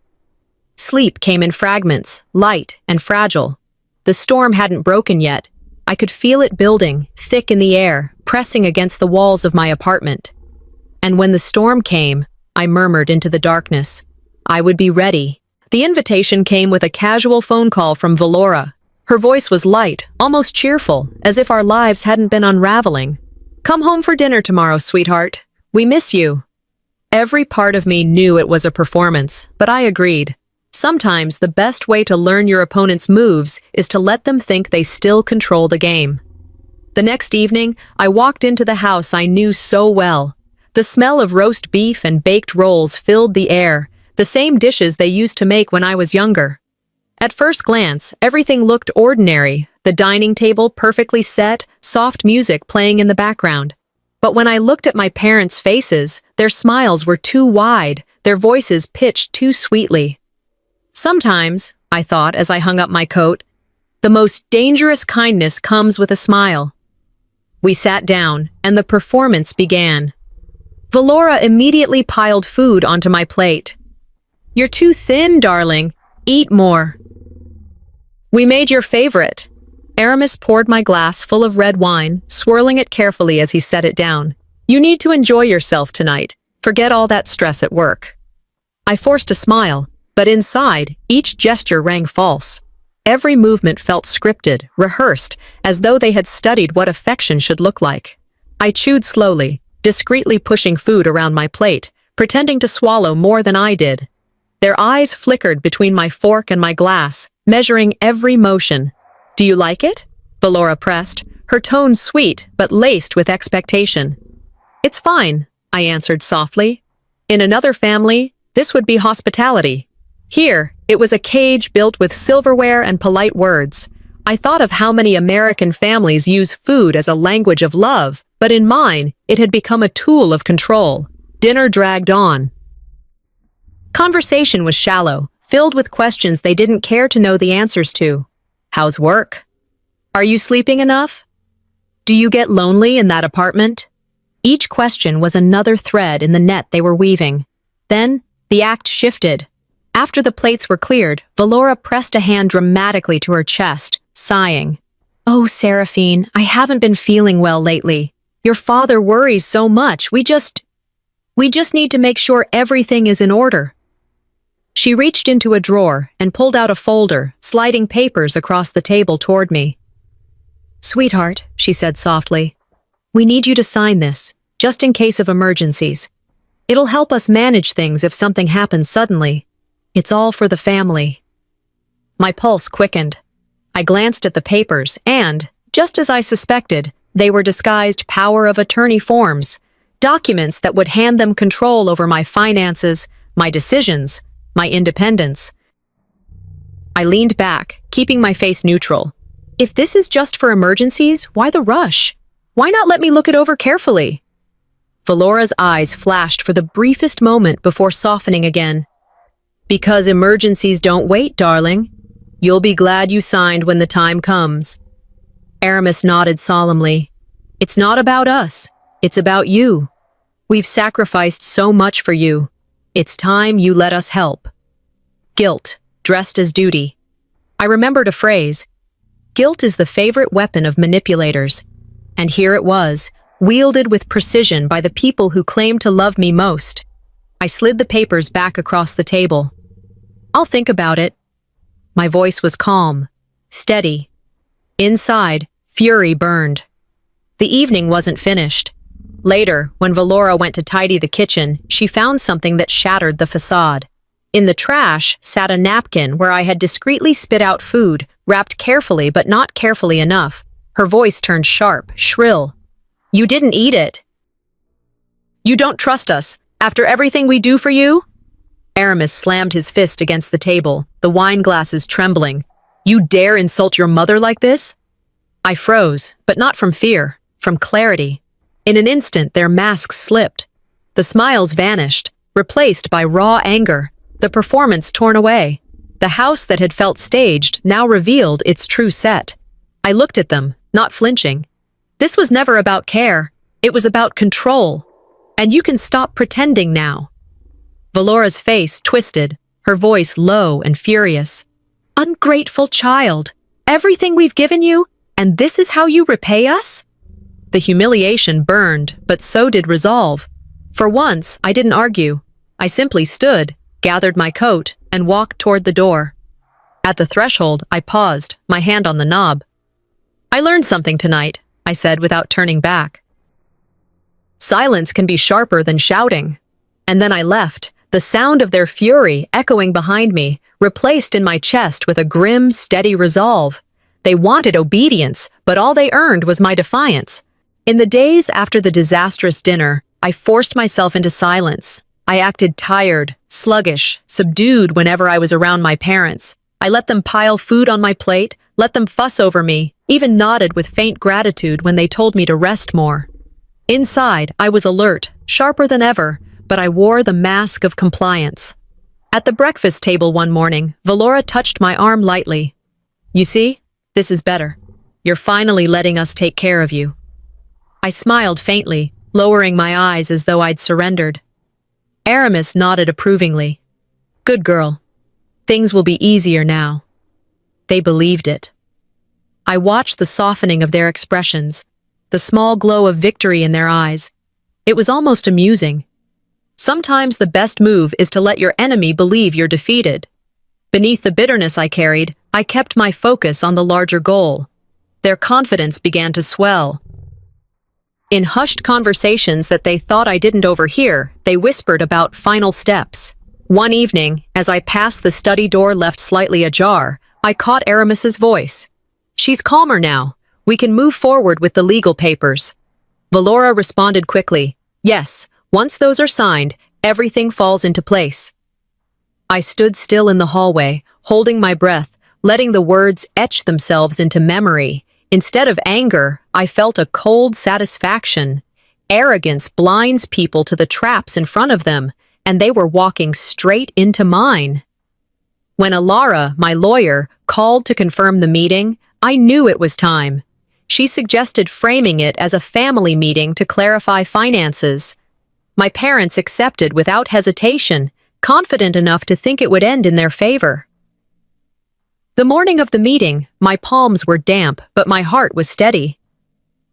Sleep came in fragments, light and fragile. The storm hadn't broken yet. I could feel it building, thick in the air, pressing against the walls of my apartment. And when the storm came, I murmured into the darkness. I would be ready. The invitation came with a casual phone call from Valora. Her voice was light, almost cheerful, as if our lives hadn't been unraveling. Come home for dinner tomorrow, sweetheart. We miss you. Every part of me knew it was a performance, but I agreed. Sometimes the best way to learn your opponent's moves is to let them think they still control the game. The next evening, I walked into the house I knew so well. The smell of roast beef and baked rolls filled the air, the same dishes they used to make when I was younger. At first glance, everything looked ordinary, the dining table perfectly set, soft music playing in the background. But when I looked at my parents' faces, their smiles were too wide, their voices pitched too sweetly. Sometimes, I thought as I hung up my coat, the most dangerous kindness comes with a smile. We sat down, and the performance began. Valora immediately piled food onto my plate. You're too thin, darling. Eat more. We made your favorite. Aramis poured my glass full of red wine, swirling it carefully as he set it down. You need to enjoy yourself tonight. Forget all that stress at work. I forced a smile, but inside, each gesture rang false. Every movement felt scripted, rehearsed, as though they had studied what affection should look like. I chewed slowly, discreetly pushing food around my plate, pretending to swallow more than I did. Their eyes flickered between my fork and my glass, measuring every motion. Do you like it? Valora pressed, her tone sweet but laced with expectation. It's fine, I answered softly. In another family, this would be hospitality. Here, it was a cage built with silverware and polite words. I thought of how many American families use food as a language of love, but in mine, it had become a tool of control. Dinner dragged on. Conversation was shallow, filled with questions they didn't care to know the answers to. How's work? Are you sleeping enough? Do you get lonely in that apartment? Each question was another thread in the net they were weaving. Then, the act shifted. After the plates were cleared, Valora pressed a hand dramatically to her chest, sighing. Oh, Seraphine, I haven't been feeling well lately. Your father worries so much. We just need to make sure everything is in order. She reached into a drawer and pulled out a folder, sliding papers across the table toward me. Sweetheart, she said softly, we need you to sign this, just in case of emergencies. It'll help us manage things if something happens suddenly. It's all for the family. My pulse quickened. I glanced at the papers and, just as I suspected, they were disguised power of attorney forms, documents that would hand them control over my finances, my decisions, my independence. I leaned back, keeping my face neutral. If this is just for emergencies, why the rush? Why not let me look it over carefully? Valora's eyes flashed for the briefest moment before softening again. Because emergencies don't wait, darling. You'll be glad you signed when the time comes. Aramis nodded solemnly. It's not about us. It's about you. We've sacrificed so much for you. It's time you let us help. Guilt, dressed as duty. I remembered a phrase. Guilt is the favorite weapon of manipulators. And here it was, wielded with precision by the people who claimed to love me most. I slid the papers back across the table. I'll think about it. My voice was calm, steady. Inside, fury burned. The evening wasn't finished. Later, when Valora went to tidy the kitchen, she found something that shattered the facade. In the trash sat a napkin where I had discreetly spit out food, wrapped carefully but not carefully enough. Her voice turned sharp, shrill. You didn't eat it. You don't trust us, after everything we do for you? Aramis slammed his fist against the table, the wine glasses trembling. You dare insult your mother like this? I froze, but not from fear, from clarity. In an instant, their masks slipped. The smiles vanished, replaced by raw anger, the performance torn away. The house that had felt staged now revealed its true set. I looked at them, not flinching. This was never about care. It was about control. And you can stop pretending now. Valora's face twisted, her voice low and furious. Ungrateful child! Everything we've given you, and this is how you repay us? The humiliation burned, but so did resolve. For once, I didn't argue. I simply stood, gathered my coat, and walked toward the door. At the threshold, I paused, my hand on the knob. I learned something tonight, I said without turning back. Silence can be sharper than shouting. And then I left, the sound of their fury echoing behind me, replaced in my chest with a grim, steady resolve. They wanted obedience, but all they earned was my defiance. In the days after the disastrous dinner, I forced myself into silence. I acted tired, sluggish, subdued whenever I was around my parents. I let them pile food on my plate, let them fuss over me, even nodded with faint gratitude when they told me to rest more. Inside, I was alert, sharper than ever, but I wore the mask of compliance. At the breakfast table one morning, Valora touched my arm lightly. You see, this is better. You're finally letting us take care of you. I smiled faintly, lowering my eyes as though I'd surrendered. Aramis nodded approvingly. Good girl. Things will be easier now. They believed it. I watched the softening of their expressions, the small glow of victory in their eyes. It was almost amusing. Sometimes the best move is to let your enemy believe you're defeated. Beneath the bitterness I carried, I kept my focus on the larger goal. Their confidence began to swell. In hushed conversations that they thought I didn't overhear, they whispered about final steps. One evening, as I passed the study door left slightly ajar, I caught Aramis's voice. "She's calmer now. We can move forward with the legal papers." Valora responded quickly. "Yes, once those are signed, everything falls into place." I stood still in the hallway, holding my breath, letting the words etch themselves into memory. Instead of anger, I felt a cold satisfaction. Arrogance blinds people to the traps in front of them, and they were walking straight into mine. When Alara, my lawyer, called to confirm the meeting, I knew it was time. She suggested framing it as a family meeting to clarify finances. My parents accepted without hesitation, confident enough to think it would end in their favor. The morning of the meeting, my palms were damp, but my heart was steady.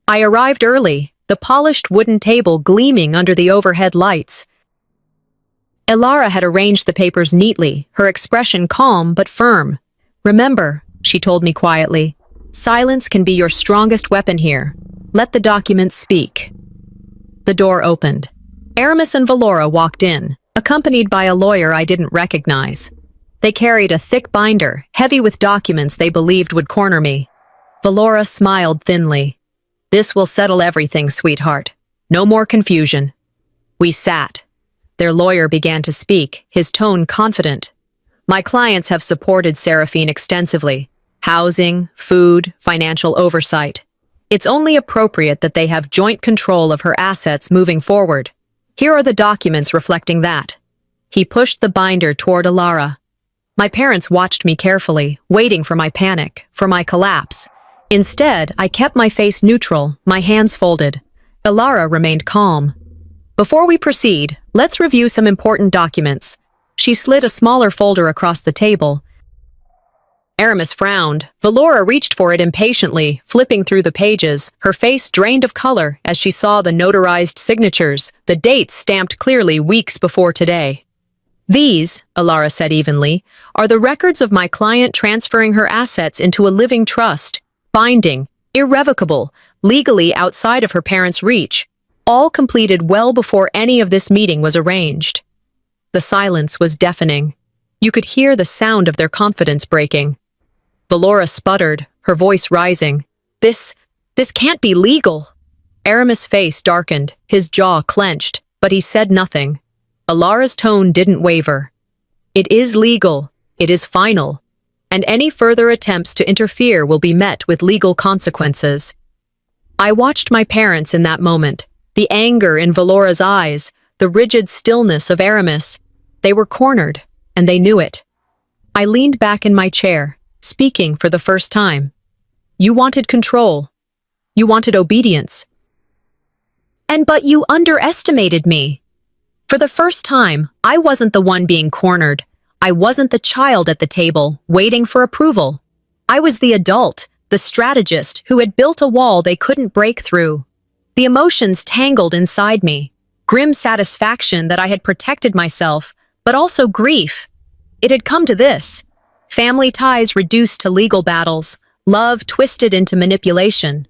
I arrived early, the polished wooden table gleaming under the overhead lights. Alara had arranged the papers neatly, her expression calm but firm. "Remember," she told me quietly, "silence can be your strongest weapon here. Let the documents speak." The door opened. Aramis and Valora walked in, accompanied by a lawyer I didn't recognize. They carried a thick binder, heavy with documents they believed would corner me. Valora smiled thinly. "This will settle everything, sweetheart. No more confusion." We sat. Their lawyer began to speak, his tone confident. "My clients have supported Seraphine extensively. Housing, food, financial oversight. It's only appropriate that they have joint control of her assets moving forward. Here are the documents reflecting that." He pushed the binder toward Alara. My parents watched me carefully, waiting for my panic, for my collapse. Instead, I kept my face neutral, my hands folded. Alara remained calm. "Before we proceed, let's review some important documents." She slid a smaller folder across the table. Aramis frowned. Valora reached for it impatiently, flipping through the pages, her face drained of color as she saw the notarized signatures, the dates stamped clearly weeks before today. "These," Alara said evenly, "are the records of my client transferring her assets into a living trust, binding, irrevocable, legally outside of her parents' reach, all completed well before any of this meeting was arranged." The silence was deafening. You could hear the sound of their confidence breaking. Valora sputtered, her voice rising. This can't be legal." Aramis' face darkened, his jaw clenched, but he said nothing. Alara's tone didn't waver. "It is legal. It is final. And any further attempts to interfere will be met with legal consequences." I watched my parents in that moment, the anger in Valora's eyes, the rigid stillness of Aramis. They were cornered, and they knew it. I leaned back in my chair, speaking for the first time. "You wanted control. You wanted obedience. But you underestimated me." For the first time, I wasn't the one being cornered. I wasn't the child at the table, waiting for approval. I was the adult, the strategist who had built a wall they couldn't break through. The emotions tangled inside me. Grim satisfaction that I had protected myself, but also grief. It had come to this. Family ties reduced to legal battles, love twisted into manipulation.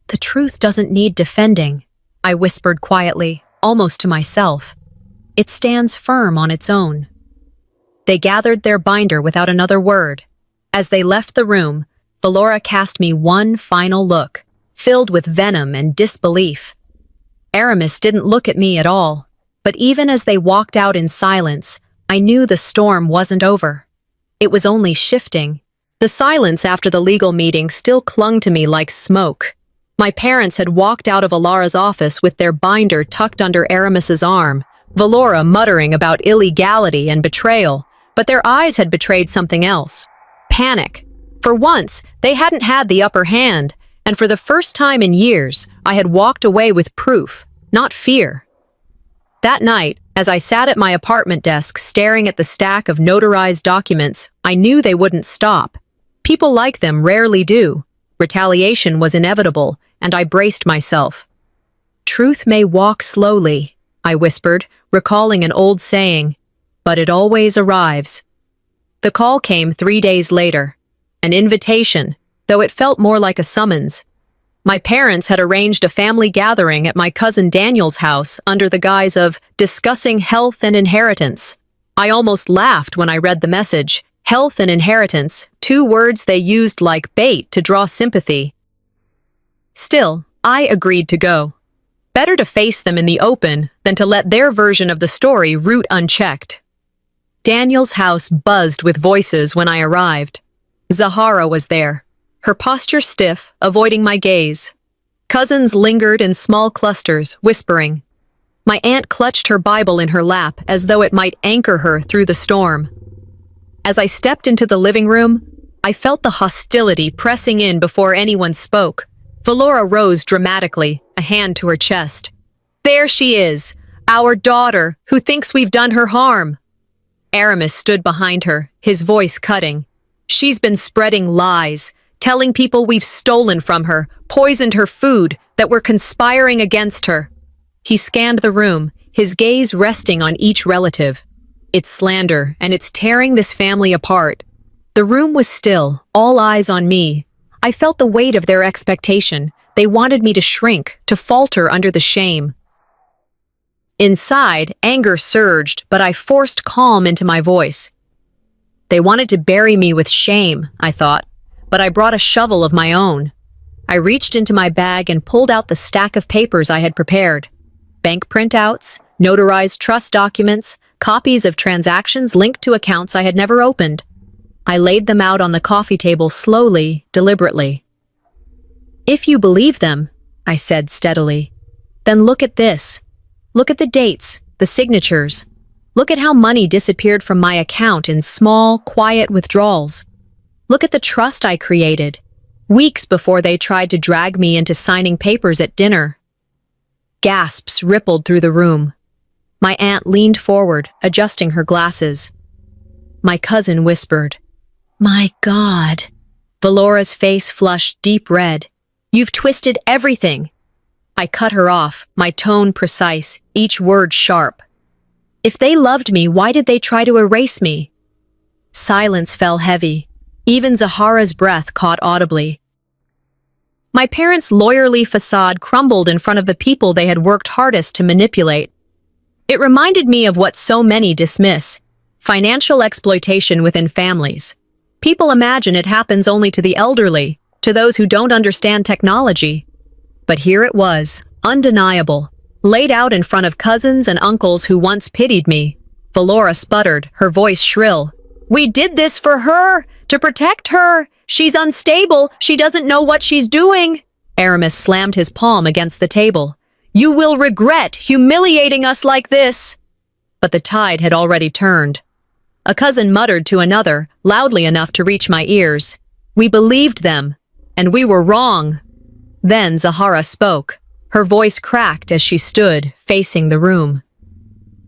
"The truth doesn't need defending," I whispered quietly, almost to myself. "It stands firm on its own." They gathered their binder without another word. As they left the room, Valora cast me one final look, filled with venom and disbelief. Aramis didn't look at me at all, but even as they walked out in silence, I knew the storm wasn't over. It was only shifting. The silence after the legal meeting still clung to me like smoke. My parents had walked out of Alara's office with their binder tucked under Aramis's arm, Valora muttering about illegality and betrayal, but their eyes had betrayed something else. Panic. For once, they hadn't had the upper hand, and for the first time in years, I had walked away with proof, not fear. That night, as I sat at my apartment desk staring at the stack of notarized documents, I knew they wouldn't stop. People like them rarely do. Retaliation was inevitable, and I braced myself. "Truth may walk slowly," I whispered, recalling an old saying, "but it always arrives." The call came 3 days later. An invitation, though it felt more like a summons. My parents had arranged a family gathering at my cousin Daniel's house under the guise of discussing health and inheritance. I almost laughed when I read the message. Health and inheritance, 2 words they used like bait to draw sympathy. Still, I agreed to go. Better to face them in the open than to let their version of the story root unchecked. Daniel's house buzzed with voices when I arrived. Zahara was there, her posture stiff, avoiding my gaze. Cousins lingered in small clusters, whispering. My aunt clutched her Bible in her lap as though it might anchor her through the storm. As I stepped into the living room, I felt the hostility pressing in before anyone spoke. Valora rose dramatically, a hand to her chest. "There she is, our daughter, who thinks we've done her harm." Aramis stood behind her, his voice cutting. "She's been spreading lies, telling people we've stolen from her, poisoned her food, that we're conspiring against her." He scanned the room, his gaze resting on each relative. "It's slander, and it's tearing this family apart." The room was still, all eyes on me. I felt the weight of their expectation. They wanted me to shrink, to falter under the shame. Inside, anger surged, but I forced calm into my voice. They wanted to bury me with shame, I thought, but I brought a shovel of my own. I reached into my bag and pulled out the stack of papers I had prepared. Bank printouts, notarized trust documents, copies of transactions linked to accounts I had never opened. I laid them out on the coffee table slowly, deliberately. "If you believe them," I said steadily, "then look at this. Look at the dates, the signatures. Look at how money disappeared from my account in small, quiet withdrawals. Look at the trust I created, weeks before they tried to drag me into signing papers at dinner." Gasps rippled through the room. My aunt leaned forward, adjusting her glasses. My cousin whispered, "My God." Valora's face flushed deep red. "You've twisted everything." I cut her off, my tone precise, each word sharp. "If they loved me, why did they try to erase me?" Silence fell heavy. Even Zahara's breath caught audibly. My parents' lawyerly facade crumbled in front of the people they had worked hardest to manipulate. It reminded me of what so many dismiss: financial exploitation within families. People imagine it happens only to the elderly, to those who don't understand technology. But here it was, undeniable, laid out in front of cousins and uncles who once pitied me. Valora sputtered, her voice shrill. "We did this for her, to protect her. She's unstable, she doesn't know what she's doing." Aramis slammed his palm against the table. "You will regret humiliating us like this." But the tide had already turned. A cousin muttered to another, loudly enough to reach my ears. "We believed them, and we were wrong." Then Zahara spoke. Her voice cracked as she stood, facing the room.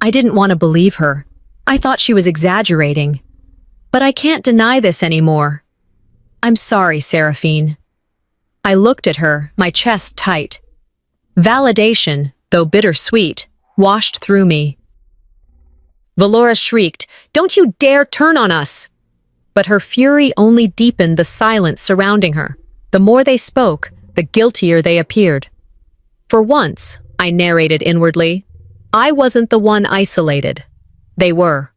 I didn't want to believe her. I thought she was exaggerating. But I can't deny this anymore. "I'm sorry, Seraphine." I looked at her, my chest tight. Validation, though bittersweet, washed through me. Valora shrieked, "Don't you dare turn on us!" But her fury only deepened the silence surrounding her. The more they spoke, the guiltier they appeared. For once, I narrated inwardly, I wasn't the one isolated. They were.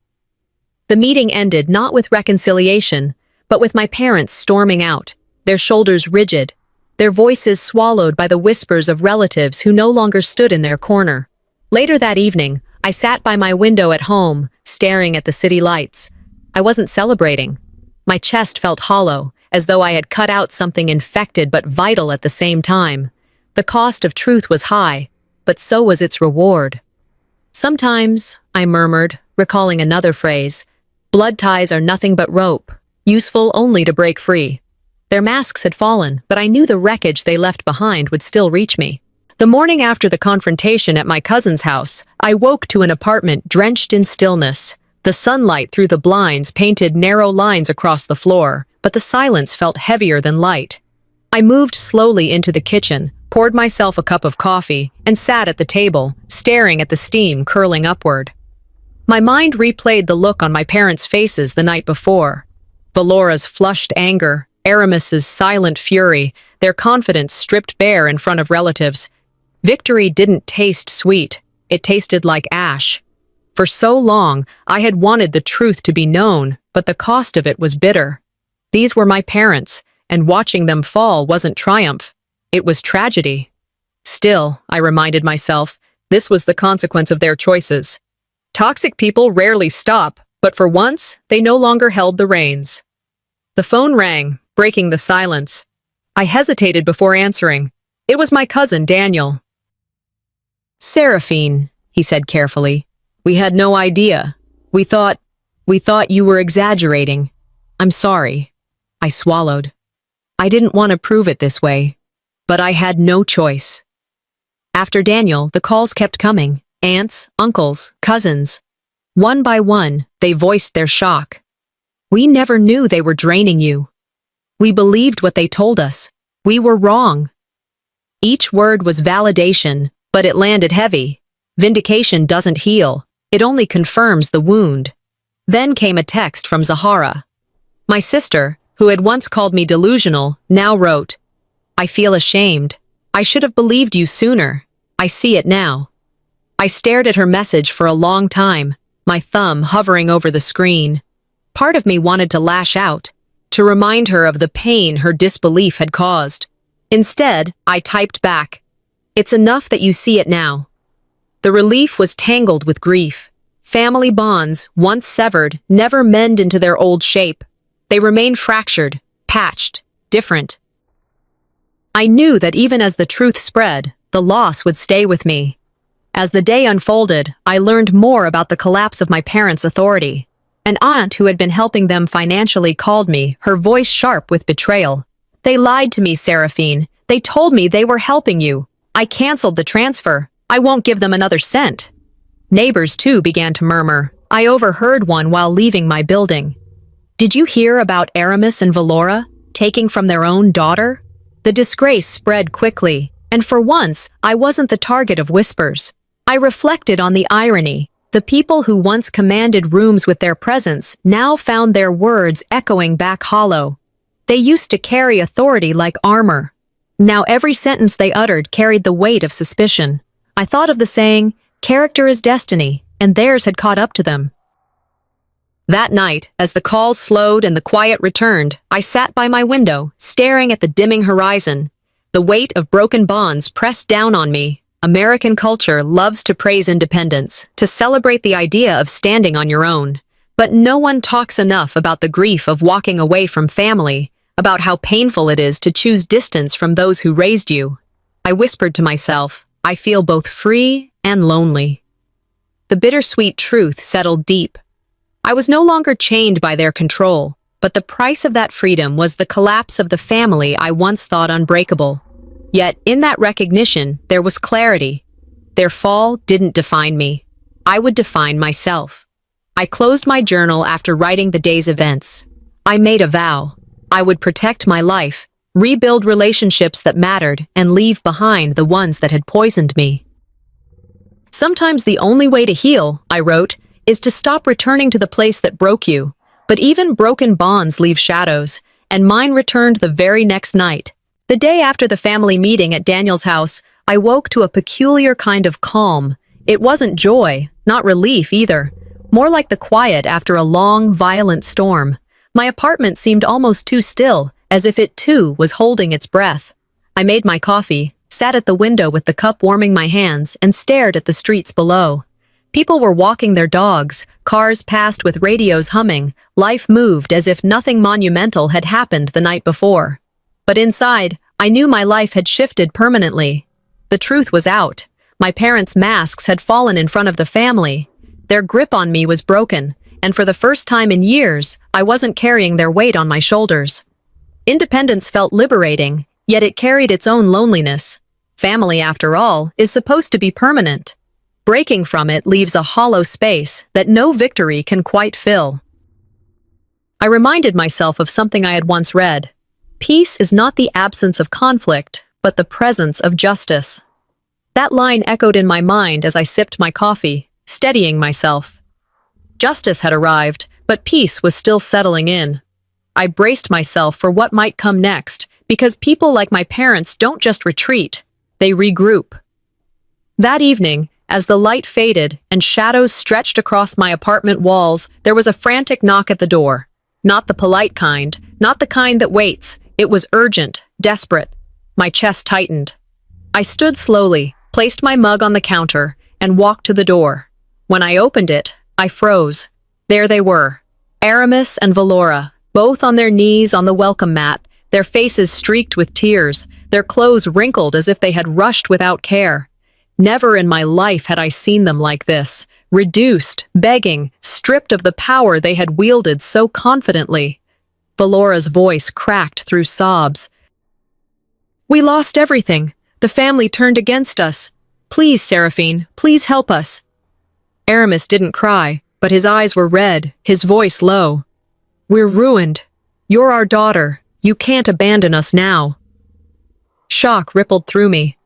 The meeting ended not with reconciliation, but with my parents storming out, their shoulders rigid, their voices swallowed by the whispers of relatives who no longer stood in their corner. Later that evening, I sat by my window at home, staring at the city lights. I wasn't celebrating. My chest felt hollow, as though I had cut out something infected but vital at the same time. The cost of truth was high, but so was its reward. "Sometimes," I murmured, recalling another phrase, "blood ties are nothing but rope, useful only to break free." Their masks had fallen, but I knew the wreckage they left behind would still reach me. The morning after the confrontation at my cousin's house, I woke to an apartment drenched in stillness. The sunlight through the blinds painted narrow lines across the floor, but the silence felt heavier than light. I moved slowly into the kitchen, poured myself a cup of coffee, and sat at the table, staring at the steam curling upward. My mind replayed the look on my parents' faces the night before. Valora's flushed anger, Aramis's silent fury, their confidence stripped bare in front of relatives. Victory didn't taste sweet. It tasted like ash. For so long, I had wanted the truth to be known, but the cost of it was bitter. These were my parents, and watching them fall wasn't triumph. It was tragedy. Still, I reminded myself, this was the consequence of their choices. Toxic people rarely stop, but for once, they no longer held the reins. The phone rang, breaking the silence. I hesitated before answering. It was my cousin, Daniel. "Seraphine," he said carefully. "We had no idea. We thought you were exaggerating. I'm sorry." I swallowed. I didn't want to prove it this way, but I had no choice. After Daniel, the calls kept coming. Aunts, uncles, cousins. One by one, they voiced their shock. "We never knew they were draining you. We believed what they told us. We were wrong." Each word was validation, but it landed heavy. Vindication doesn't heal. It only confirms the wound. Then came a text from Zahara. My sister, who had once called me delusional, now wrote, "I feel ashamed. I should have believed you sooner. I see it now." I stared at her message for a long time, my thumb hovering over the screen. Part of me wanted to lash out, to remind her of the pain her disbelief had caused. Instead, I typed back, "It's enough that you see it now." The relief was tangled with grief. Family bonds, once severed, never mend into their old shape. They remain fractured, patched, different. I knew that even as the truth spread, the loss would stay with me. As the day unfolded, I learned more about the collapse of my parents' authority. An aunt who had been helping them financially called me, her voice sharp with betrayal. "They lied to me, Seraphine. They told me they were helping you. I canceled the transfer. I won't give them another cent." Neighbors, too, began to murmur. I overheard one while leaving my building. "Did you hear about Aramis and Valora taking from their own daughter?" The disgrace spread quickly, and for once, I wasn't the target of whispers. I reflected on the irony. The people who once commanded rooms with their presence now found their words echoing back hollow. They used to carry authority like armor. Now every sentence they uttered carried the weight of suspicion. I thought of the saying, "Character is destiny," and theirs had caught up to them. That night, as the calls slowed and the quiet returned, I sat by my window, staring at the dimming horizon. The weight of broken bonds pressed down on me. American culture loves to praise independence, to celebrate the idea of standing on your own. But no one talks enough about the grief of walking away from family, about how painful it is to choose distance from those who raised you. I whispered to myself, I feel both free and lonely. The bittersweet truth settled deep. I was no longer chained by their control, but the price of that freedom was the collapse of the family I once thought unbreakable. Yet, in that recognition, there was clarity. Their fall didn't define me. I would define myself. I closed my journal after writing the day's events. I made a vow. I would protect my life, rebuild relationships that mattered, and leave behind the ones that had poisoned me. Sometimes the only way to heal, I wrote, is to stop returning to the place that broke you. But even broken bonds leave shadows, and mine returned the very next night. The day after the family meeting at Daniel's house, I woke to a peculiar kind of calm. It wasn't joy, not relief either. More like the quiet after a long, violent storm. My apartment seemed almost too still, as if it too was holding its breath. I made my coffee, sat at the window with the cup warming my hands, and stared at the streets below. People were walking their dogs, cars passed with radios humming, life moved as if nothing monumental had happened the night before. But inside, I knew my life had shifted permanently. The truth was out. My parents' masks had fallen in front of the family. Their grip on me was broken, and for the first time in years, I wasn't carrying their weight on my shoulders. Independence felt liberating, yet it carried its own loneliness. Family, after all, is supposed to be permanent. Breaking from it leaves a hollow space that no victory can quite fill. I reminded myself of something I had once read. Peace is not the absence of conflict, but the presence of justice. That line echoed in my mind as I sipped my coffee, steadying myself. Justice had arrived, but peace was still settling in. I braced myself for what might come next, because people like my parents don't just retreat, they regroup. That evening, as the light faded and shadows stretched across my apartment walls, there was a frantic knock at the door. Not the polite kind, not the kind that waits. It was urgent, desperate. My chest tightened. I stood slowly, placed my mug on the counter, and walked to the door. When I opened it, I froze. There they were, Aramis and Valora, both on their knees on the welcome mat, their faces streaked with tears, their clothes wrinkled as if they had rushed without care. Never in my life had I seen them like this, reduced, begging, stripped of the power they had wielded so confidently. Valora's voice cracked through sobs. "We lost everything. The family turned against us. Please, Seraphine, please help us." Aramis didn't cry, but his eyes were red, his voice low. "We're ruined. You're our daughter. You can't abandon us now." Shock rippled through me.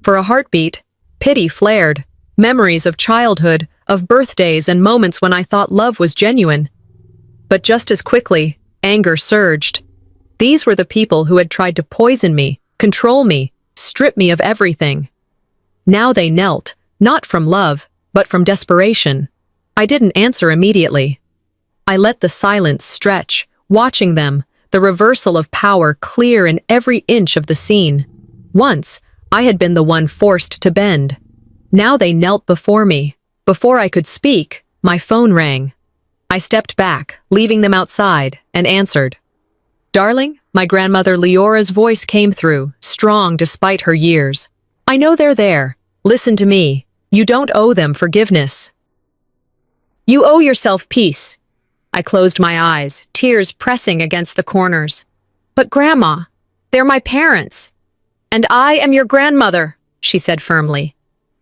For a heartbeat, pity flared. Memories of childhood, of birthdays and moments when I thought love was genuine. But just as quickly, anger surged. These were the people who had tried to poison me, control me, strip me of everything. Now they knelt, not from love, but from desperation. I didn't answer immediately. I let the silence stretch, watching them, the reversal of power clear in every inch of the scene. Once, I had been the one forced to bend. Now they knelt before me. Before I could speak, my phone rang. I stepped back, leaving them outside, and answered. "Darling," my grandmother Leora's voice came through, strong despite her years. "I know they're there. Listen to me. You don't owe them forgiveness. You owe yourself peace." I closed my eyes, tears pressing against the corners. "But Grandma, they're my parents." "And I am your grandmother," she said firmly.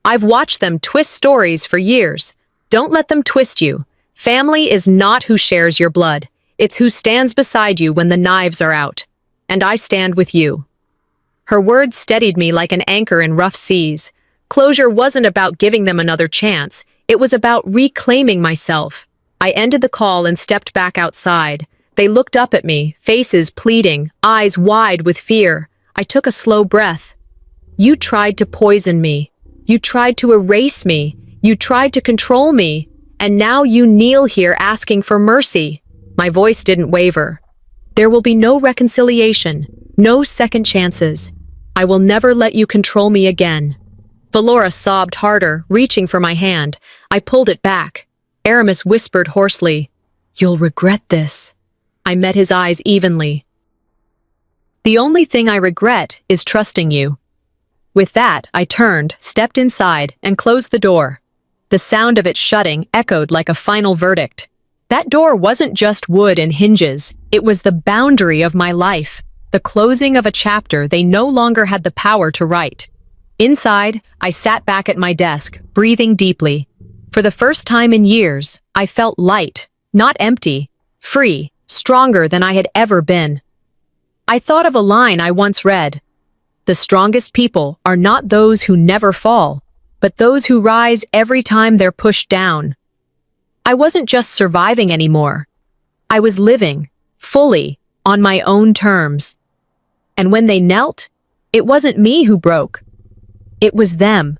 "I've watched them twist stories for years. Don't let them twist you. Family is not who shares your blood. It's who stands beside you when the knives are out. And I stand with you." Her words steadied me like an anchor in rough seas. Closure wasn't about giving them another chance. It was about reclaiming myself. I ended the call and stepped back outside. They looked up at me, faces pleading, eyes wide with fear. I took a slow breath. "You tried to poison me. You tried to erase me. You tried to control me. And now you kneel here asking for mercy." My voice didn't waver. "There will be no reconciliation, no second chances. I will never let you control me again." Valora sobbed harder, reaching for my hand. I pulled it back. Aramis whispered hoarsely, "You'll regret this." I met his eyes evenly. "The only thing I regret is trusting you." With that, I turned, stepped inside, and closed the door. The sound of it shutting echoed like a final verdict. That door wasn't just wood and hinges. It was the boundary of my life, the closing of a chapter they no longer had the power to write. Inside, I sat back at my desk, breathing deeply. For the first time in years, I felt light, not empty, free, stronger than I had ever been. I thought of a line I once read. "The strongest people are not those who never fall, but those who rise every time they're pushed down." I wasn't just surviving anymore. I was living, fully, on my own terms. And when they knelt, it wasn't me who broke. It was them.